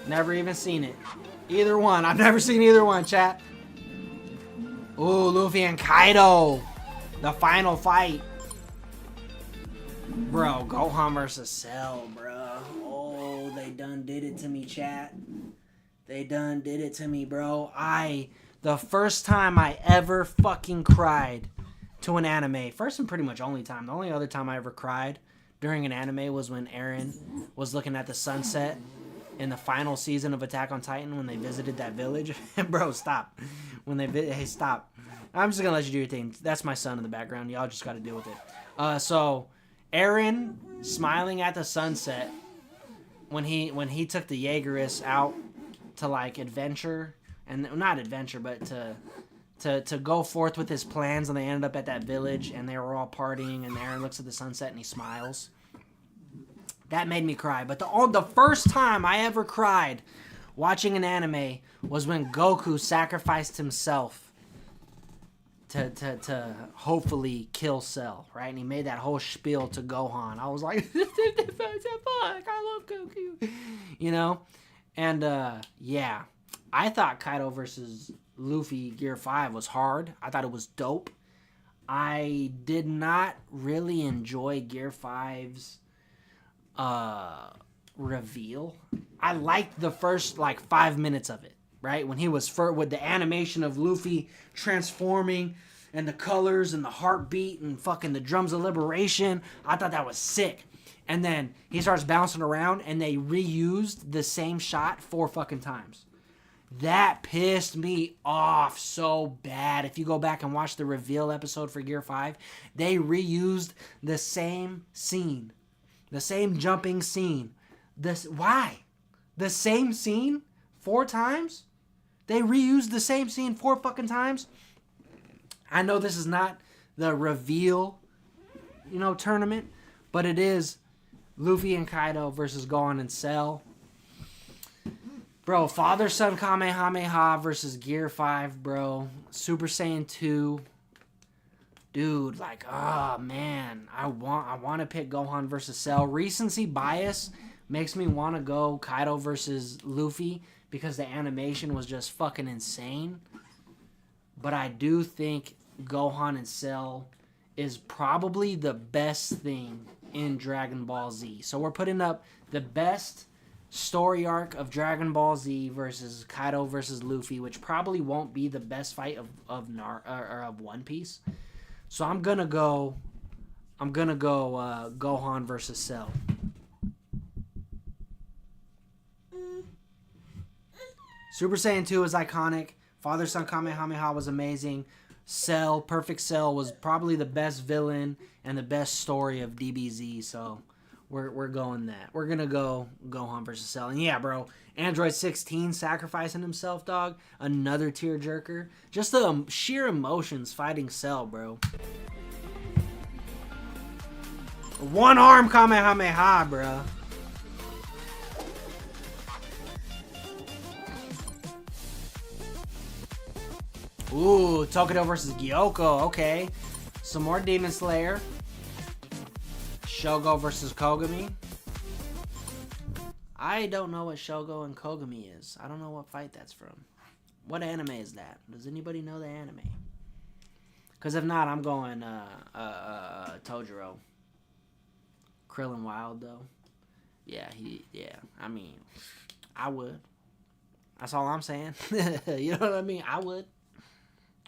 Never even seen it. Either one. I've never seen either one, chat. Ooh, Luffy and Kaido. The final fight. Bro, Gohan versus Cell, bro. Oh, they done did it to me, chat. They done did it to me, bro. The first time I ever fucking cried to an anime, first and pretty much only time, the only other time I ever cried during an anime was when Eren was looking at the sunset in the final season of Attack on Titan when they visited that village. Bro, stop. Hey, stop. I'm just gonna let you do your thing. That's my son in the background. Y'all just gotta deal with it. So Eren smiling at the sunset when he took the Jaegerists out to like adventure. And not adventure, but to go forth with his plans, and they ended up at that village, and they were all partying, and Eren looks at the sunset, and he smiles. That made me cry. But the first time I ever cried watching an anime was when Goku sacrificed himself to hopefully kill Cell, right? And he made that whole spiel to Gohan. I was like, fuck, I love Goku. You know? And, yeah. I thought Kaido versus Luffy Gear 5 was hard. I thought it was dope. I did not really enjoy Gear 5's reveal. I liked the first, 5 minutes of it, right? When he was with the animation of Luffy transforming and the colors and the heartbeat and fucking the drums of liberation. I thought that was sick. And then he starts bouncing around and they reused the same shot 4 fucking times. That pissed me off so bad. If you go back and watch the reveal episode for Gear 5, they reused the same scene. The same jumping scene. Why? The same scene 4 times? They reused the same scene 4 fucking times? I know this is not the reveal, tournament, but it is Luffy and Kaido versus Gohan and Cell. Bro, Father Son Kamehameha versus Gear 5, bro. Super Saiyan 2. Dude, man. I want to pick Gohan versus Cell. Recency bias makes me want to go Kaido versus Luffy because the animation was just fucking insane. But I do think Gohan and Cell is probably the best thing in Dragon Ball Z. So we're putting up the best story arc of Dragon Ball Z versus Kaido versus Luffy, which probably won't be the best fight of One Piece. So I'm gonna go Gohan versus Cell. Super Saiyan 2 is iconic. Father Son Kamehameha was amazing. Cell, Perfect Cell was probably the best villain and the best story of DBZ. So we're going that. We're going to go Gohan versus Cell. And yeah, bro, Android 16 sacrificing himself, dog. Another tearjerker. Just the sheer emotions fighting Cell, bro. One arm Kamehameha, bro. Ooh, Tokito versus Gyoko. Okay. Some more Demon Slayer. Shogo versus Kogami. I don't know what Shogo and Kogami is. I don't know what fight that's from. What anime is that? Does anybody know the anime? Because if not, I'm going Tojiro. Krillin Wild, though. Yeah, I mean, I would. That's all I'm saying. You know what I mean? I would.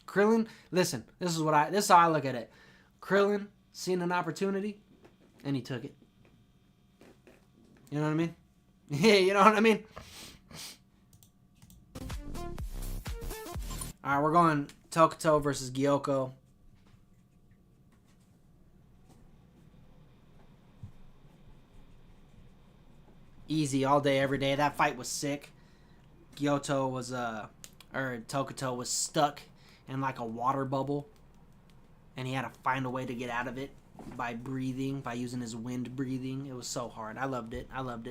Krillin, listen, this is how I look at it. Krillin seen an opportunity, and he took it. You know what I mean? Yeah, you know what I mean? Alright, we're going Tokito versus Gyoko. Easy all day, every day. That fight was sick. Tokito was stuck in like a water bubble, and he had to find a way to get out of it by breathing, by using his wind breathing. It was so hard. I loved it. I love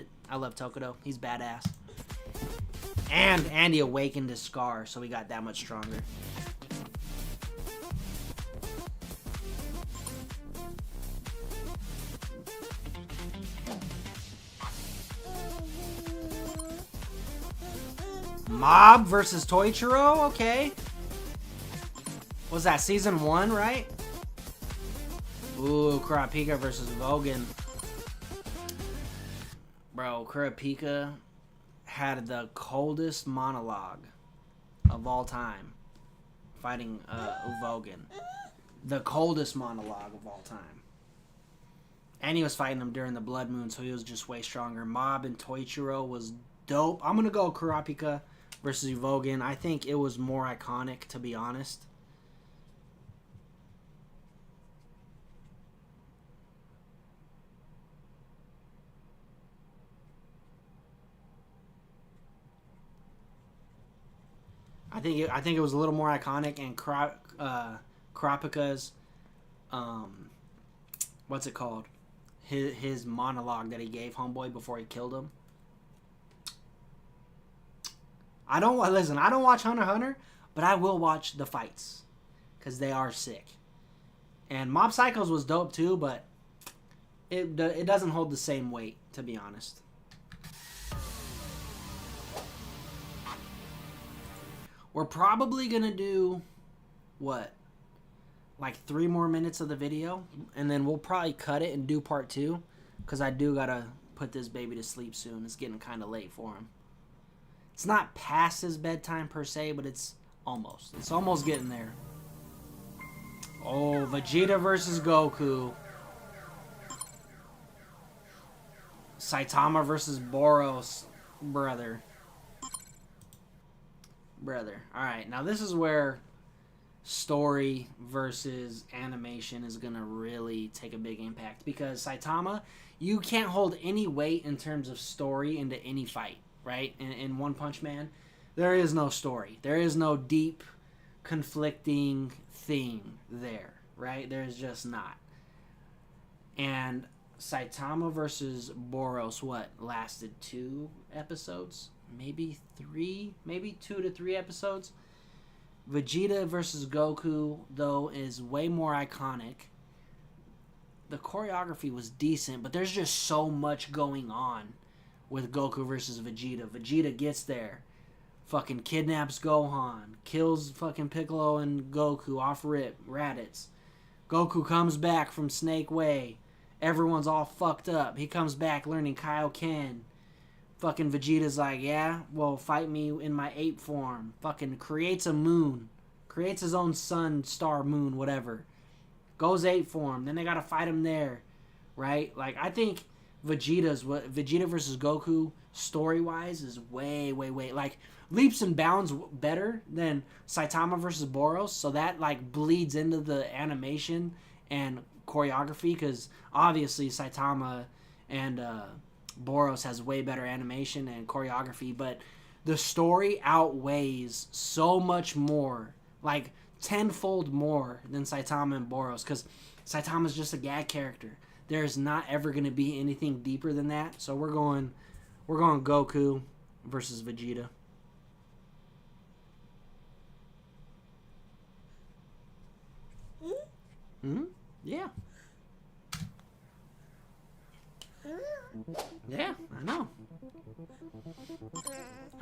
Tokito. He's badass. And he awakened his scar, so he got that much stronger. Mob versus Toichiro? Okay. Was that season 1, right? Ooh, Kurapika versus Vogan. Bro, Kurapika had the coldest monologue of all time fighting Vogan. The coldest monologue of all time. And he was fighting him during the Blood Moon, so he was just way stronger. Mob and Toichiro was dope. I'm going to go Kurapika versus Vogan. I think it was more iconic, to be honest. I think it was a little more iconic, and Kurapika's what's it called? His monologue that he gave Homeboy before he killed him. I don't watch Hunter x Hunter, but I will watch the fights because they are sick. And Mob Psychos was dope too, but it doesn't hold the same weight, to be honest. We're probably gonna do what, like 3 more minutes of the video, and then we'll probably cut it and do part 2, because I do gotta put this baby to sleep soon. It's getting kind of late for him. It's not past his bedtime per se, but it's almost. It's almost getting there. Oh, Vegeta versus Goku. Saitama versus Boros. Brother. Alright, now this is where story versus animation is going to really take a big impact. Because Saitama, you can't hold any weight in terms of story into any fight, right? In One Punch Man, there is no story. There is no deep, conflicting thing there, right? There's just not. And Saitama versus Boros, what, lasted 2 episodes? Maybe 3? Maybe 2 to 3 episodes? Vegeta versus Goku, though, is way more iconic. The choreography was decent, but there's just so much going on with Goku versus Vegeta. Vegeta gets there, fucking kidnaps Gohan, kills fucking Piccolo and Goku off rip, Raditz. Goku comes back from Snake Way. Everyone's all fucked up. He comes back learning Kaioken. Fucking Vegeta's like, yeah, well, fight me in my ape form. Fucking creates a moon. Creates his own sun, star, moon, whatever. Goes ape form. Then they gotta fight him there. Right? Like, I think Vegeta versus Goku, story-wise, is way, like, leaps and bounds better than Saitama versus Boros. So that, like, bleeds into the animation and choreography. Because, obviously, Saitama and Boros has way better animation and choreography, but the story outweighs so much more, like tenfold more than Saitama and Boros, because Saitama's just a gag character. There's not ever going to be anything deeper than that. So we're going Goku versus Vegeta. Hmm? Yeah. Yeah, I know.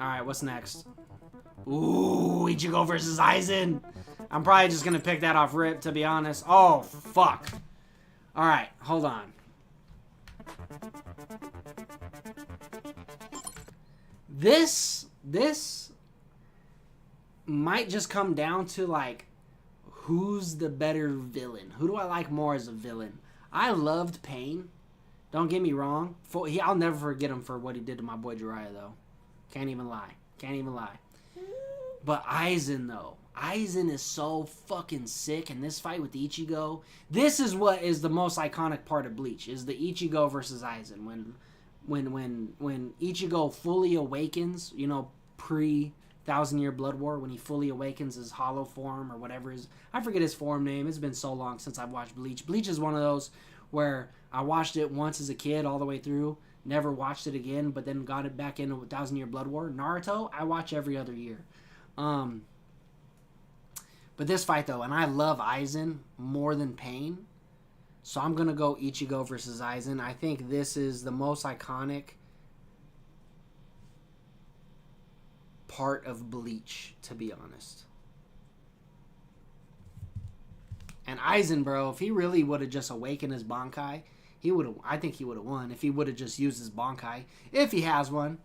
Alright, what's next? Ooh, Ichigo versus Aizen. I'm probably just gonna pick that off rip, to be honest. Oh, fuck. Alright, hold on. This might just come down to, like, who's the better villain? Who do I like more as a villain? I loved Pain. Don't get me wrong. I'll never forget him for what he did to my boy Jiraiya, though. Can't even lie. But Aizen, though. Aizen is so fucking sick, and this fight with Ichigo. This is what is the most iconic part of Bleach, is the Ichigo versus Aizen. When Ichigo fully awakens, you know, pre-Thousand Year Blood War, when he fully awakens his hollow form or whatever his... I forget his form name. It's been so long since I've watched Bleach. Bleach is one of those where I watched it once as a kid all the way through, never watched it again, but then got it back into Thousand Year Blood War. Naruto, I watch every other year. But this fight, though, and I love Aizen more than Pain, so I'm going to go Ichigo versus Aizen. I think this is the most iconic part of Bleach, to be honest. And Aizen, bro, if he really would have just awakened his Bankai, I think he would have won if he would have just used his Bankai. If he has one.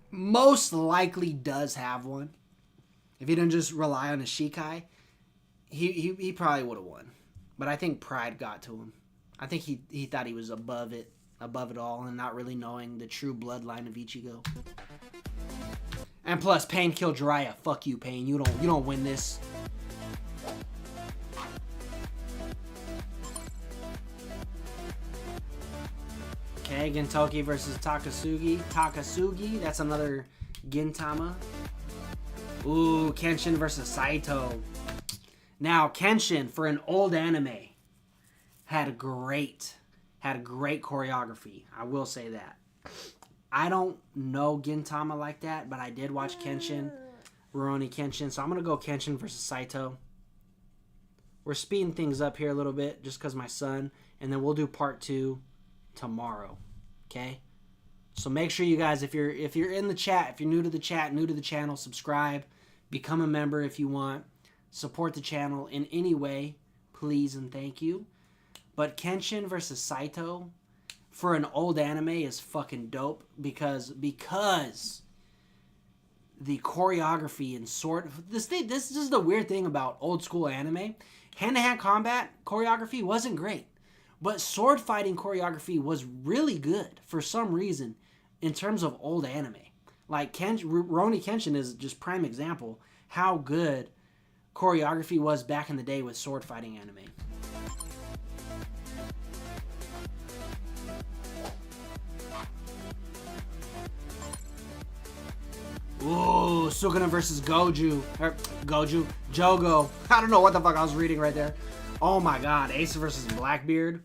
Most likely does have one. If he didn't just rely on his Shikai, he probably would have won. But I think pride got to him. I think he thought he was above it all, and not really knowing the true bloodline of Ichigo. And plus, Pain killed Jiraiya. Fuck you, Pain. You don't win this. Okay, Gintoki versus Takasugi. That's another Gintama. Ooh, Kenshin versus Saito. Now, Kenshin, for an old anime, had a great choreography. I will say that. I don't know Gintama like that, but I did watch Kenshin, Rurouni Kenshin. So I'm going to go Kenshin versus Saito. We're speeding things up here a little bit just because my son. And then we'll do part 2 tomorrow. Okay? So make sure you guys, if you're in the chat, if you're new to the chat, new to the channel, subscribe. Become a member if you want. Support the channel in any way. Please and thank you. But Kenshin versus Saito for an old anime is fucking dope because the choreography and this is the weird thing about old school anime. Hand-to-hand combat choreography wasn't great, but sword fighting choreography was really good for some reason in terms of old anime. Like Rurouni Kenshin is just prime example how good choreography was back in the day with sword fighting anime. Ooh, Sukuna versus Jogo. I don't know what the fuck I was reading right there. Oh my god, Ace versus Blackbeard.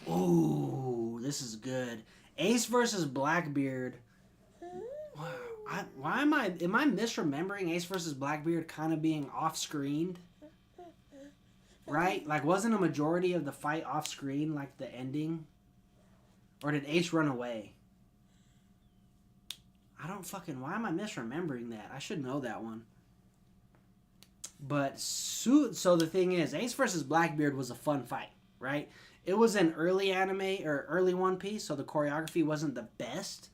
Ooh, this is good. Ace versus Blackbeard. Am I misremembering Ace versus Blackbeard kind of being off-screened? Right? Like, wasn't a majority of the fight off-screen, like the ending? Or did Ace run away? Why am I misremembering that? I should know that one. But, so the thing is, Ace versus Blackbeard was a fun fight, right? It was an early anime, or early One Piece, so the choreography wasn't the best.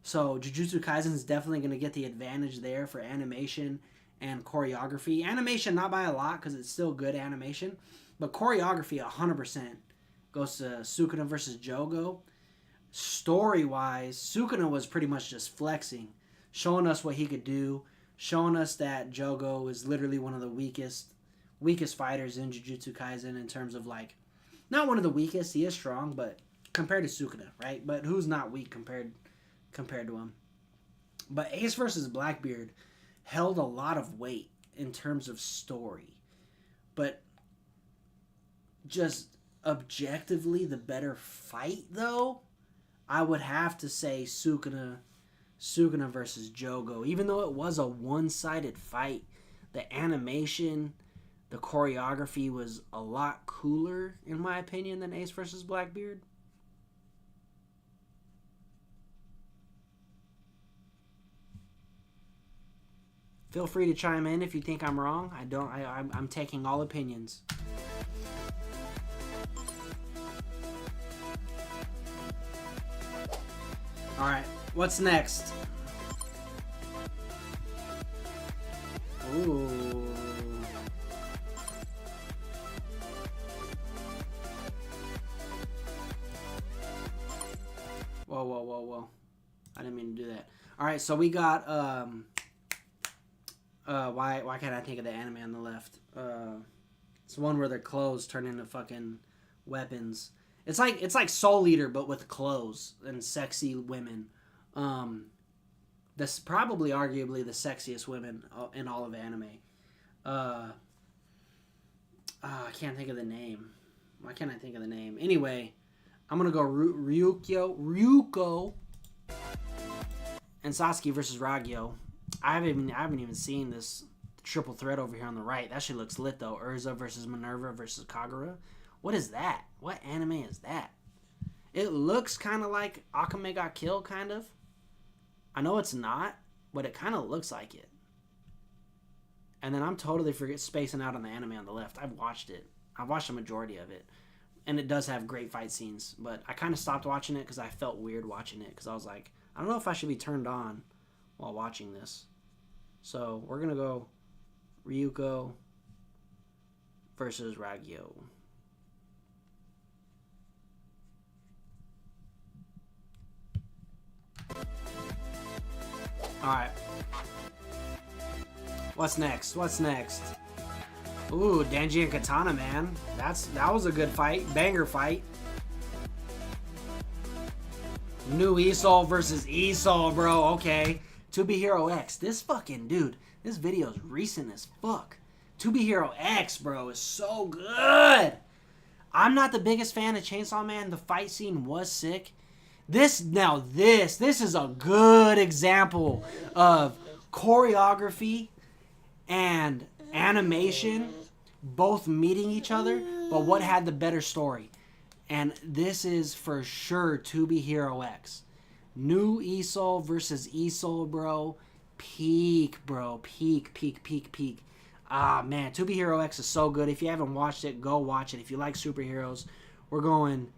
So, Jujutsu Kaisen is definitely going to get the advantage there for animation and choreography. Animation, not by a lot, because it's still good animation. But choreography, 100% goes to Sukuna versus Jogo. Story-wise, Sukuna was pretty much just flexing, showing us what he could do, showing us that Jogo is literally one of the weakest fighters in Jujutsu Kaisen in terms of, like, not one of the weakest, he is strong, but compared to Sukuna, right? But who's not weak compared to him? But Ace versus Blackbeard held a lot of weight in terms of story. But just objectively the better fight, though, I would have to say Sukuna versus Jogo. Even though it was a one-sided fight, the animation, the choreography was a lot cooler, in my opinion, than Ace versus Blackbeard. Feel free to chime in if you think I'm wrong. I'm taking all opinions. All right, what's next? Ooh. Whoa. I didn't mean to do that. All right, so we got why can't I think of the anime on the left? It's the one where their clothes turn into fucking weapons. It's like Soul Eater but with clothes and sexy women. That's probably arguably the sexiest women in all of anime. I can't think of the name. Why can't I think of the name? Anyway, I'm gonna go Ryuko and Sasuke versus Ragyo. I haven't even seen this triple threat over here on the right. That shit looks lit though. Urza versus Minerva versus Kagura. What is that? What anime is that? It looks kind of like Akame got killed, kind of. I know it's not, but it kind of looks like it. And then I'm totally spacing out on the anime on the left. I've watched it. I've watched a majority of it. And it does have great fight scenes. But I kind of stopped watching it because I felt weird watching it. Because I was like, I don't know if I should be turned on while watching this. So we're going to go Ryuko versus Ragyo. Alright. What's next? Ooh, Denji and Katana, man. That was a good fight. Banger fight. New Isol versus Isol, bro. Okay. To Be Hero X. This fucking dude. This video is recent as fuck. To Be Hero X, bro, is so good. I'm not the biggest fan of Chainsaw Man. The fight scene was sick. This is a good example of choreography and animation both meeting each other, but what had the better story. And this is for sure To Be Hero X. New Isol versus Isol, bro. Peak, bro. Peak. Ah, man. To Be Hero X is so good. If you haven't watched it, go watch it. If you like superheroes, we're going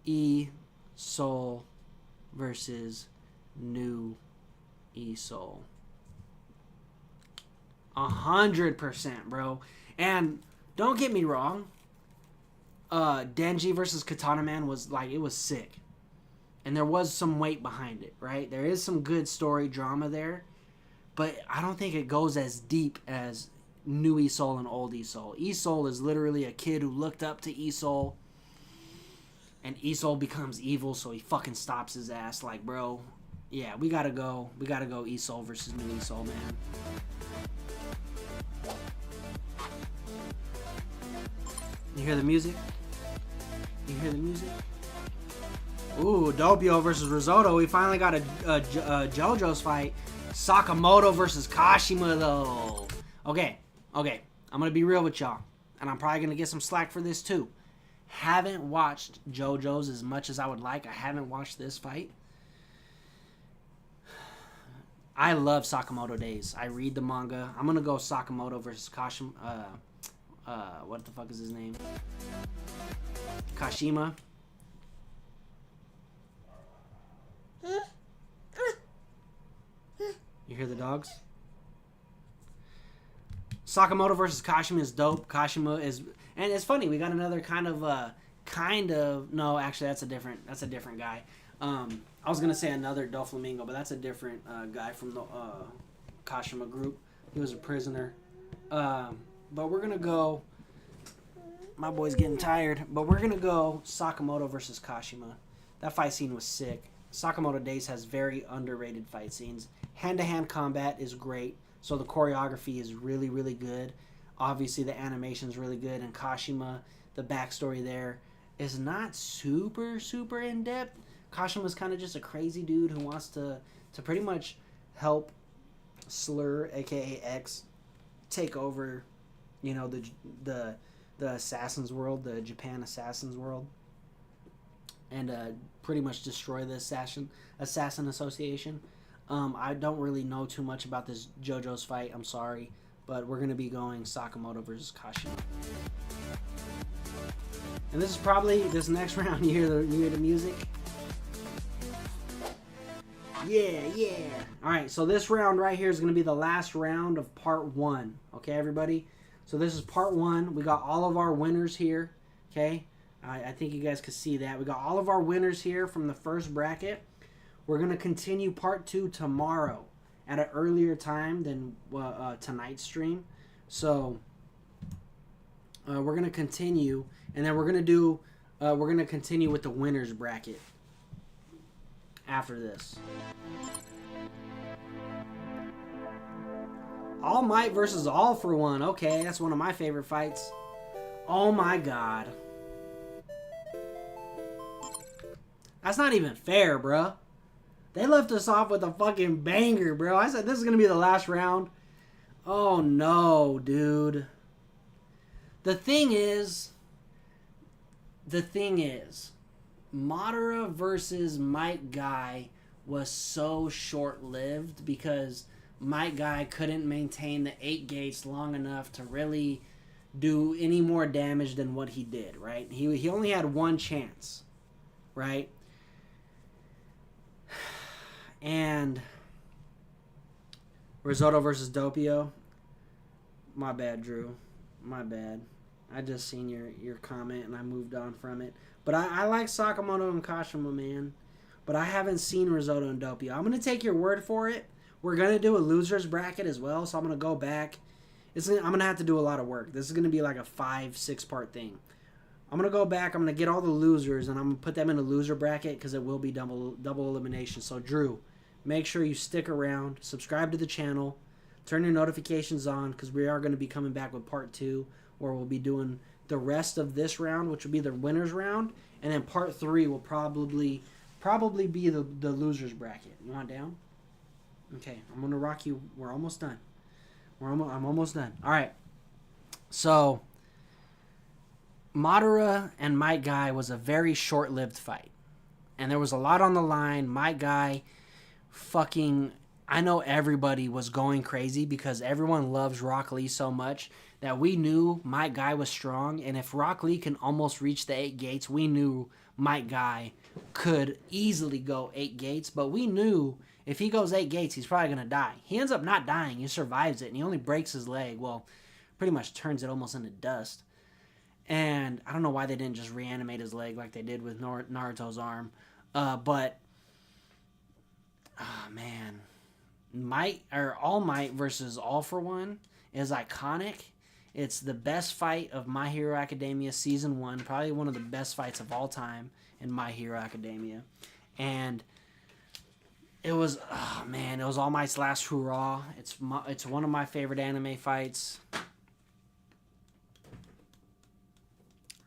Isol versus New Isol. 100%, bro. And don't get me wrong, Denji versus Katana Man was like, it was sick. And there was some weight behind it, right? There is some good story drama there, but I don't think it goes as deep as New Isol and Old Isol. Isol is literally a kid who looked up to Isol, and Isol becomes evil, so he fucking stops his ass. Like, bro, yeah, we gotta go Isol versus New Isol, man. You hear the music? Ooh, Doppio versus Risotto. We finally got a JoJo's fight. Sakamoto versus Kashima, though. Okay. I'm going to be real with y'all. And I'm probably going to get some slack for this, too. Haven't watched JoJo's as much as I would like. I haven't watched this fight. I love Sakamoto Days. I read the manga. I'm going to go Sakamoto versus Kashima. What the fuck is his name? Kashima. You hear the dogs? Sakamoto versus Kashima is dope. Kashima is, and it's funny. We got another no, actually that's a different guy. I was gonna say another Doflamingo, but that's a different guy from the Kashima group. He was a prisoner. But we're gonna go. My boy's getting tired, but we're gonna go Sakamoto versus Kashima. That fight scene was sick. Sakamoto Days has very underrated fight scenes. Hand-to-hand combat is great, so the choreography is really, really good. Obviously, the animation is really good, and Kashima, the backstory there is not super, super in-depth. Kashima's kind of just a crazy dude who wants to pretty much help Slur, a.k.a. X, take over you know, the Assassin's World, the Japan Assassin's World, and pretty much destroy the Assassin Association. I don't really know too much about this JoJo's fight. I'm sorry, but we're gonna be going Sakamoto versus Kashima. And this is probably this next round. You hear the music? Yeah. All right, so this round right here is going to be the last round of part 1. Okay, everybody? So this is part 1. We got all of our winners here. Okay? I think you guys can see that. We got all of our winners here from the first bracket. We're going to continue part 2 tomorrow at an earlier time than tonight's stream. So we're going to continue, and then we're going to continue with the winners bracket after this. All Might versus All for One. Okay, that's one of my favorite fights. Oh my god. That's not even fair, bro. They left us off with a fucking banger, bro. I said this is going to be the last round. Oh no, dude. The thing is, Madara versus Might Guy was so short-lived because Might Guy couldn't maintain the 8 gates long enough to really do any more damage than what he did, right? He only had one chance, right? And Risotto versus Doppio. My bad, Drew. My bad. I just seen your comment and I moved on from it. But I like Sakamoto and Kashima, man. But I haven't seen Risotto and Doppio. I'm going to take your word for it. We're going to do a loser's bracket as well, so I'm going to go back. I'm going to have to do a lot of work. This is going to be like a 5-6 part thing. I'm going to go back. I'm going to get all the losers, and I'm going to put them in a loser bracket because it will be double elimination. So, Drew, make sure you stick around. Subscribe to the channel. Turn your notifications on because we are going to be coming back with part 2 where we'll be doing the rest of this round, which will be the winner's round. And then part 3 will probably be the loser's bracket. You want down? Okay, I'm going to rock you. We're almost done. I'm almost done. All right. So, Madara and Might Guy was a very short-lived fight. And there was a lot on the line. Might Guy I know everybody was going crazy because everyone loves Rock Lee so much that we knew Might Guy was strong. And if Rock Lee can almost reach the 8 gates, we knew Might Guy could easily go 8 gates. But we knew if he goes 8 gates, he's probably going to die. He ends up not dying. He survives it, and he only breaks his leg. Well, pretty much turns it almost into dust. And I don't know why they didn't just reanimate his leg like they did with Naruto's arm. But, oh, man. All Might versus All for One is iconic. It's the best fight of My Hero Academia Season 1. Probably one of the best fights of all time in My Hero Academia. And it was, oh man, it was All Might's last hurrah. It's one of my favorite anime fights.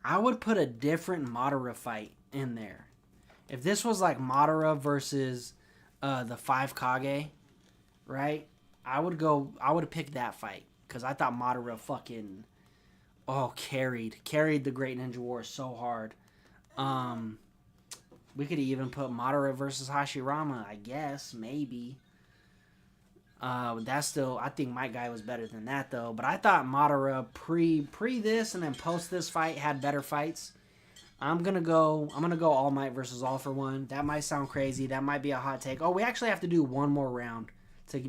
I would put a different Madara fight in there. If this was like Madara versus the 5 Kage, right? I would pick that fight because I thought Madara carried the Great Ninja War so hard. We could even put Madara versus Hashirama, I guess, maybe. That's still, I think Might Guy was better than that though. But I thought Madara pre this and then post this fight had better fights. I'm gonna go All Might versus All for One. That might sound crazy. That might be a hot take. Oh, we actually have to do one more round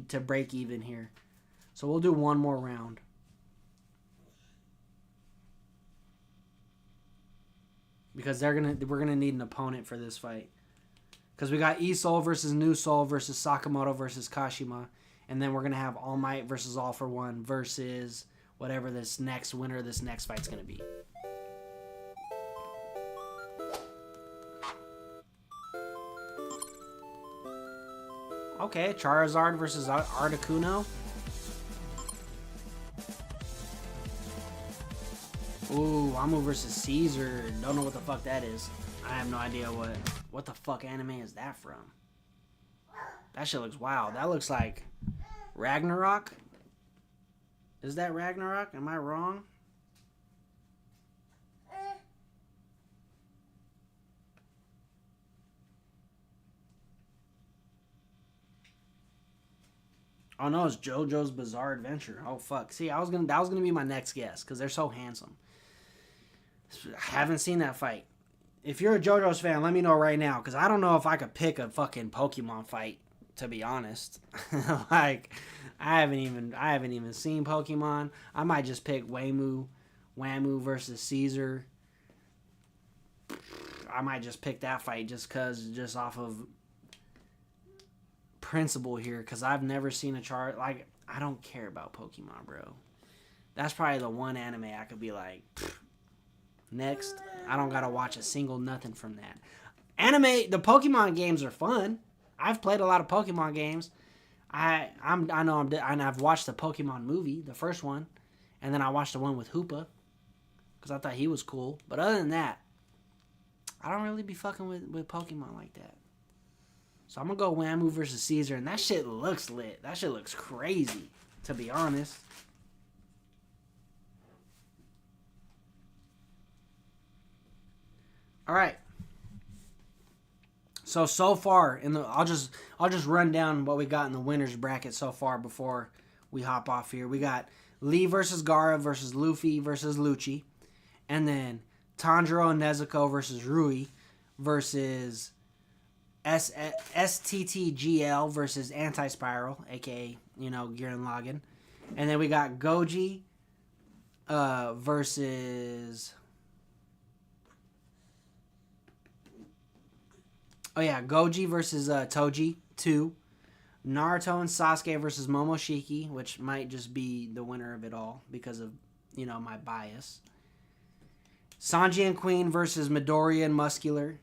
to break even here. So we'll do one more round. Because we're gonna need an opponent for this fight. Because we got E-Soul versus New Soul versus Sakamoto versus Kashima. And then we're gonna have All Might versus All for One versus whatever this next winner of this next fight's gonna be. Okay, Charizard versus Articuno. Ooh, Amu versus Caesar. Don't know what the fuck that is. I have no idea what the fuck anime is that from. That shit looks wild. That looks like Ragnarok. Is that Ragnarok? Am I wrong? Oh no, it's JoJo's Bizarre Adventure. Oh fuck. See, that was gonna be my next guess because they're so handsome. I haven't seen that fight. If you're a JoJo's fan, let me know right now because I don't know if I could pick a fucking Pokemon fight. To be honest, like I haven't even seen Pokemon. I might just pick Wamu versus Caesar. I might just pick that fight just off of principle here because I've never seen a chart. Like, I don't care about Pokemon, bro. That's probably the one anime I could be like, next. I don't gotta watch a single nothing from that. Anime, the Pokemon games are fun. I've played a lot of Pokemon games. And I've watched the Pokemon movie, the first one, and then I watched the one with Hoopa because I thought he was cool. But other than that, I don't really be fucking with Pokemon like that. So I'm gonna go Wamu versus Caesar, and that shit looks lit. That shit looks crazy, to be honest. All right. So far I'll just run down what we got in the winners bracket so far before we hop off here. We got Lee versus Gaara versus Luffy versus Lucci, and then Tanjiro and Nezuko versus Rui versus STTGL versus Anti-Spiral, aka Gurren Lagann, and then we got Goji versus. Oh yeah, Goji versus Toji 2. Naruto and Sasuke versus Momoshiki, which might just be the winner of it all because of, my bias. Sanji and Queen versus Midoriya and Muscular.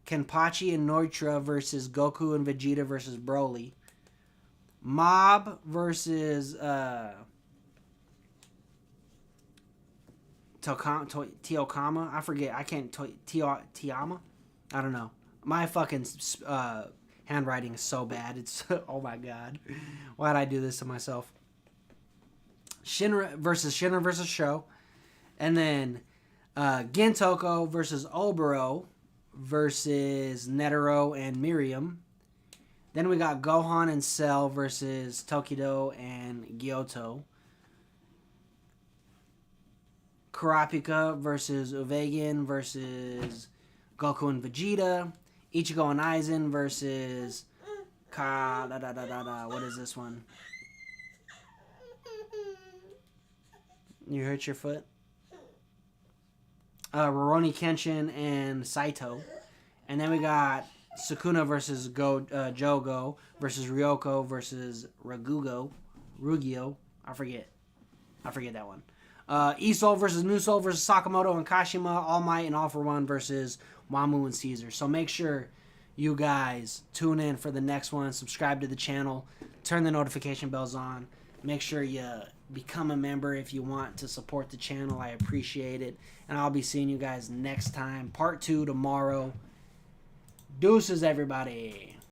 Kenpachi and Neutra versus Goku and Vegeta versus Broly. Mob versus Teokama. I forget. I can't. Tiama? I don't know. My fucking handwriting is so bad. It's oh my god. Why'd I do this to myself? Shinra versus Sho. And then Gintoko versus Oboro versus Netero and Miriam. Then we got Gohan and Cell versus Tokido and Gyoto. Kurapika versus Uvagin versus Goku and Vegeta. Ichigo and Aizen versus what is this one? You hurt your foot? Rurouni Kenshin and Saito. And then we got Sukuna versus Jogo versus Ryoko versus Rugio. I forget that one. Isol versus Musou versus Sakamoto and Kashima. All Might and All For One versus Wamu and Caesar. So make sure you guys tune in for the next one. Subscribe to the channel. Turn the notification bells on. Make sure you become a member if you want to support the channel. I appreciate it. And I'll be seeing you guys next time. Part 2 tomorrow. Deuces, everybody.